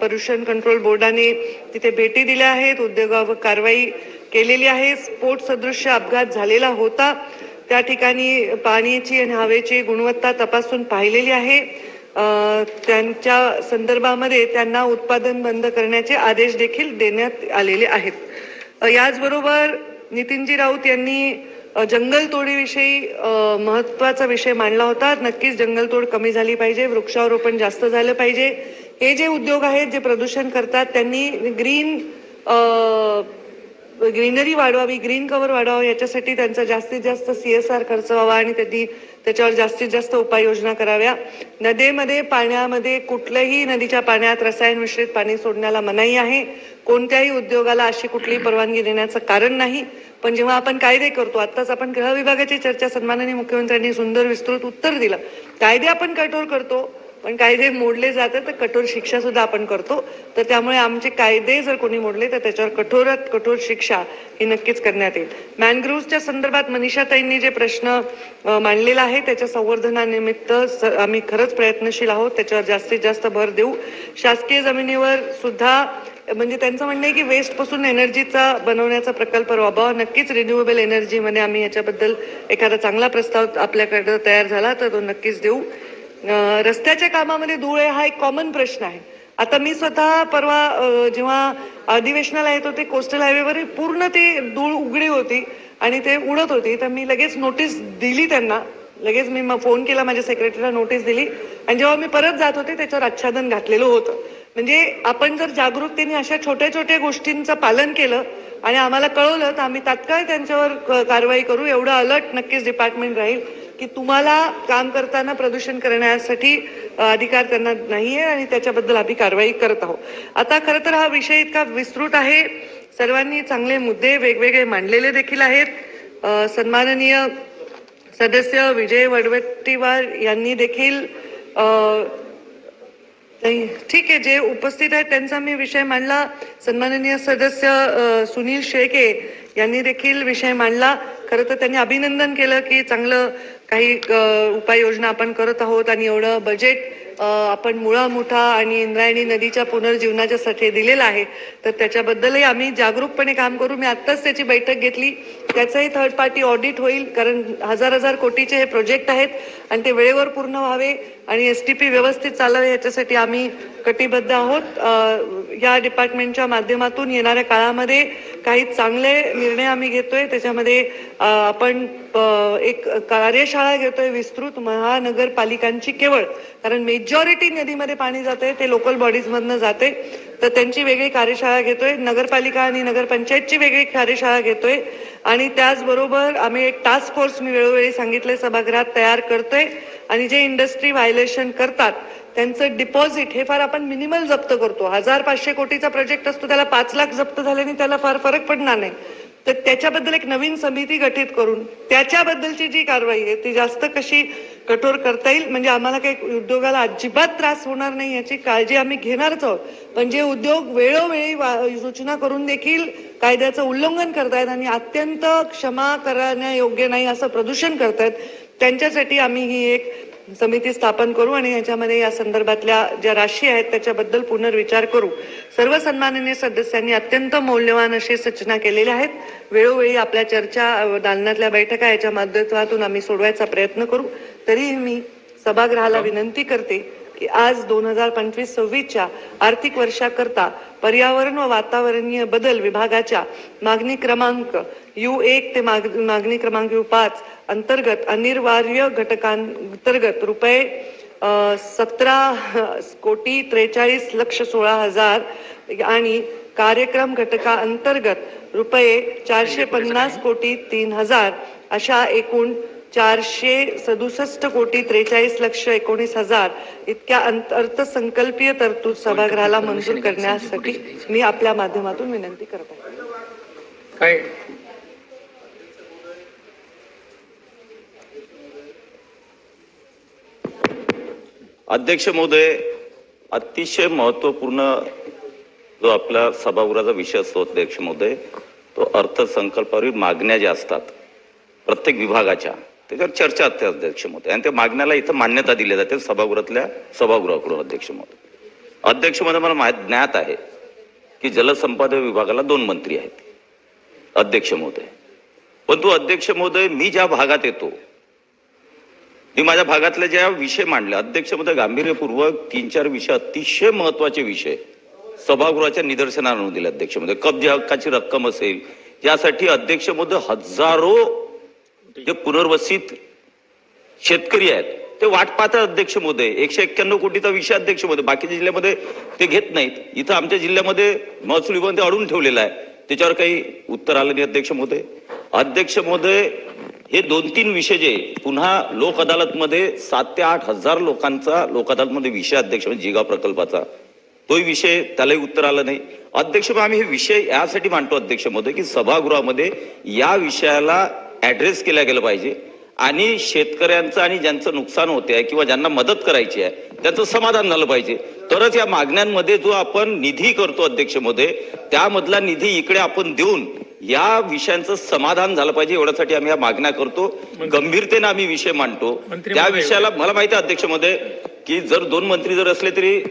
पोल्युशन कंट्रोल बोर्डाने तिथे भेटी दिल्या आहेत, उद्योगावर कारवाई केलेली आहे. स्फोट सदृश्य अपघात झालेला होता. त्या ठिकाणी पाण्याची आणि हवेची गुणवत्ता तपासून पाहिलेली आहे. त्यांच्या संदर्भामध्ये त्यांना उत्पादन बंद करण्याचे आदेश देखील देण्यात आलेले आहेत. याचबरोबर नितीनजी राऊत यांनी जंगलतोडीविषयी महत्वाचा विषय मांडला होता. नक्कीच जंगलतोड कमी झाली पाहिजे, वृक्षारोपण जास्त झालं पाहिजे. हे जे उद्योग आहेत जे प्रदूषण करतात त्यांनी ग्रीनरी वाढवावी, ग्रीन कव्हर वाढवावं, याच्यासाठी त्यांचा जास्तीत जास्त CSR खर्च व्हावा आणि त्यांनी त्याच्यावर जास्तीत जास्त उपाययोजना कराव्या. नदीमध्ये, पाण्यामध्ये कुठल्याही नदीच्या पाण्यात रसायन मिश्रित पाणी सोडण्याला मनाई आहे. कोणत्याही उद्योगाला अशी कुठलीही परवानगी देण्याचं कारण नाही. पण जेव्हा आपण कायदे करतो, आत्ताच आपण गृह विभागाची चर्चा सन्माननीय मुख्यमंत्र्यांनी सुंदर विस्तृत उत्तर दिलं. कायदे आपण कठोर करतो पण कायदे मोडले जातात तर कठोर शिक्षा सुद्धा आपण करतो. तर त्यामुळे आमचे कायदे जर कोणी मोडले तर त्याच्यावर कठोरात कठोर शिक्षा ही नक्कीच करण्यात येईल. मॅनग्रोव्हच्या संदर्भात मनीषाताईंनी जे प्रश्न मांडलेला आहे त्याच्या संवर्धनानिमित्त आम्ही खरंच प्रयत्नशील आहोत. त्याच्यावर जास्तीत जास्त भर देऊ. शासकीय जमिनीवर सुद्धा म्हणजे त्यांचं म्हणणं आहे की वेस्ट पासून एनर्जीचा बनवण्याचा प्रकल्प राबवा. नक्कीच रिन्युएबल एनर्जीमध्ये आम्ही याच्याबद्दल एखादा चांगला प्रस्ताव आपल्याकडे तयार झाला तर तो नक्कीच देऊ. रस्त्याच्या कामामध्ये धूळ हा एक कॉमन प्रश्न आहे. आता मी स्वतः परवा जेव्हा अधिवेशनाला येत होते कोस्टल हायवेवर पूर्ण ते धूळ उघडी होती आणि ते उडत होती. तर मी लगेच नोटीस दिली त्यांना, लगेच मी फोन केला, माझ्या सेक्रेटरीला नोटीस दिली आणि जेव्हा मी परत जात होते त्याच्यावर आच्छादन घातलेलं होतं. म्हणजे आपण जर जागरूकतेने अशा छोट्या छोट्या गोष्टींचं पालन केलं आणि आम्हाला कळवलं तर आम्ही तात्काळ त्यांच्यावर कारवाई करू. एवढं अलर्ट नक्कीच डिपार्टमेंट राहील की तुम्हाला काम करताना प्रदूषण करण्यासाठी अधिकार त्यांना नाहीये आणि त्याच्याबद्दल आम्ही कारवाई करत आहोत. आता खरं तर हा विषय इतका विस्तृत आहे, सर्वांनी चांगले मुद्दे वेगवेगळे मांडलेले देखील आहेत. सन्माननीय सदस्य विजय वडवट्टीवार यांनी देखील ठीक आहे, जे उपस्थित आहेत त्यांचा मी विषय मांडला. सन्माननीय सदस्य सुनील शेळके यांनी देखील विषय मांडला. खरं तर त्यांनी अभिनंदन केलं की चांगलं काही उपाययोजना आपण करत आहोत आणि एवढं बजेट आपण मुळा मुठा आणि इंद्रायणी नदीच्या पुनर्जीवनाच्यासाठी दिलेला आहे, तर त्याच्याबद्दलही आम्ही जागरूकपणे काम करू. मी आत्ताच त्याची बैठक घेतली, त्याचंही थर्ड पार्टी ऑडिट होईल, कारण हजार कोटीचे हे प्रोजेक्ट आहेत आणि ते वेळेवर पूर्ण व्हावे आणि STP व्यवस्थित चालावे याच्यासाठी आम्ही कटिबद्ध आहोत. या डिपार्टमेंटच्या माध्यमातून येणाऱ्या काळामध्ये काही चांगले निर्णय आम्ही घेतोय. त्याच्यामध्ये आपण एक कार्यशाळा घेतोय विस्तृत महानगरपालिकांची, केवळ कारण मेजॉरिटी नदीमध्ये पाणी जाते ते लोकल बॉडीज मधनं जाते, तर त्यांची वेगळी कार्यशाळा घेतोय. नगरपालिका आणि नगरपंचायतची वेगळी कार्यशाळा घेतोय आणि त्याचबरोबर आम्ही एक टास्क फोर्स, मी वेळोवेळी सांगितले, सभागृहात तयार करतोय आणि जे इंडस्ट्री व्हायलेशन करतात त्यांचं डिपॉझिट हे फार आपण मिनिमल जप्त करतो. 1500 कोटीचा प्रोजेक्ट असतो, त्याला 5 लाख जप्त झाल्याने त्याला फार फरक पडणार नाही. तर त्याच्याबद्दल एक नवीन समिती गठीत करून त्याच्याबद्दलची जी कारवाई आहे ती जास्त कशी कठोर करता येईल, म्हणजे आम्हाला काही उद्योगाला अजिबात त्रास होणार नाही याची काळजी आम्ही घेणारच आहोत. पण जे उद्योग वेळोवेळी सूचना करून देखील कायद्याचं उल्लंघन करतायत आणि अत्यंत क्षमा करण्यायोग्य नाही असं प्रदूषण करतायत, त्यांच्यासाठी आम्ही ही एक समिती स्थापन करू आणि याच्यामध्ये या संदर्भातल्या ज्या राशी आहेत त्याच्याबद्दल पुनर्विचार करू. सर्व सन्माननीय सदस्यांनी अत्यंत मौल्यवान अशी सूचना केलेल्या आहेत. वेळोवेळी आपल्या चर्चा, दालनातल्या बैठका याच्या माध्यमातून आम्ही सोडवायचा प्रयत्न करू. तरीही मी सभागृहाला विनंती करते की आज 2025-26च्या आर्थिक वर्षाकरता पर्यावरण व वातावरणीय बदल विभागाच्या मागणी क्रमांक U1 ते मागणी क्रमांक U5 अंतर्गत अनिवार्य घटकांतर्गत रुपये 17,43,16,000 आणि कार्यक्रम घटका अंतर्गत रुपये 450,03,000 अशा एकूण 467,43,19,000 इतक्या अर्थसंकल्पीय तरतूद सभागृहाला मंजूर करण्यासाठी मी आपल्या माध्यमातून विनंती करत आहे. काय अध्यक्ष महोदय, अतिशय महत्वपूर्ण जो आपला सभागृहाचा विषय असतो अध्यक्ष महोदय, तो अर्थसंकल्पावरील मागण्या ज्या असतात प्रत्येक विभागाच्या, त्याच्यावर चर्चा असते अध्यक्ष महोदय आणि त्या मागण्याला इथं मान्यता दिली जाते सभागृहाकडून अध्यक्ष महोदय. अध्यक्ष महोदय, मला ज्ञात आहे की जलसंपदा विभागाला 2 मंत्री आहेत अध्यक्ष महोदय, परंतु अध्यक्ष महोदय मी ज्या भागात येतो, मी माझ्या भागातले ज्या विषय मांडले अध्यक्ष महोदय, गांभीर्यपूर्वक 3-4 विषय, अतिशय महत्वाचे विषय सभागृहाच्या निदर्शनाला आणून दिले अध्यक्ष महोदय. कब्जे हक्काची रक्कम असेल, यासाठी अध्यक्ष महोदय हजारो जे पुनर्वसित शेतकरी आहेत ते वाट पाहतात अध्यक्ष महोदय. 191 कोटीचा विषय अध्यक्ष महोदय, बाकीच्या जिल्ह्यामध्ये ते घेत नाहीत. इथं आमच्या जिल्ह्यामध्ये महसूल विभाग ते अडून ठेवलेला आहे, त्याच्यावर काही उत्तर आलं नाही अध्यक्ष महोदय. अध्यक्ष महोदय, हे 2-3 विषय जे पुन्हा लोक अदालतमध्ये 7 ते 8 हजार लोकांचा लोक अदालतमध्ये विषय अध्यक्ष म्हणजे जिगाव प्रकल्पाचा, तोही विषय त्यालाही उत्तर आलं नाही अध्यक्ष. आम्ही हे विषय यासाठी मांडतो अध्यक्ष महोदय की सभागृहामध्ये या विषयाला ऍड्रेस केला गेला पाहिजे आणि शेतकऱ्यांचं आणि ज्यांचं नुकसान होते आहे किंवा ज्यांना मदत करायची आहे त्याचं समाधान झालं पाहिजे, तरच या मागण्यांमध्ये जो आपण निधी करतो अध्यक्ष महोदय, त्यामधला निधी इकडे आपण देऊन या विषयांचं समाधान झालं पाहिजे. एवढ्यासाठी आम्ही या मागण्या करतो, गंभीरतेने आम्ही विषय मांडतो. त्या विषयाला मला माहिती आहे अध्यक्ष महोदय की जर 2 मंत्री जर असले तरी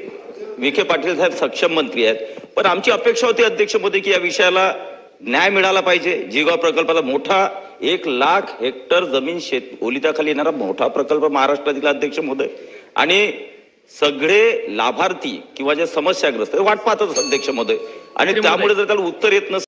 विखे पाटील साहेब सक्षम मंत्री आहेत, पण आमची अपेक्षा होती अध्यक्ष महोदय की या विषयाला न्याय मिळाला पाहिजे. जिगाव प्रकल्पाला मोठा 1 लाख हेक्टर जमीन ओलिताखाली येणारा मोठा प्रकल्प महाराष्ट्रातील अध्यक्ष महोदय आणि सगळे लाभार्थी किंवा ज्या समस्याग्रस्त वाट पाहतात अध्यक्ष महोदय आणि त्यामुळे जर त्याला उत्तर येत नसेल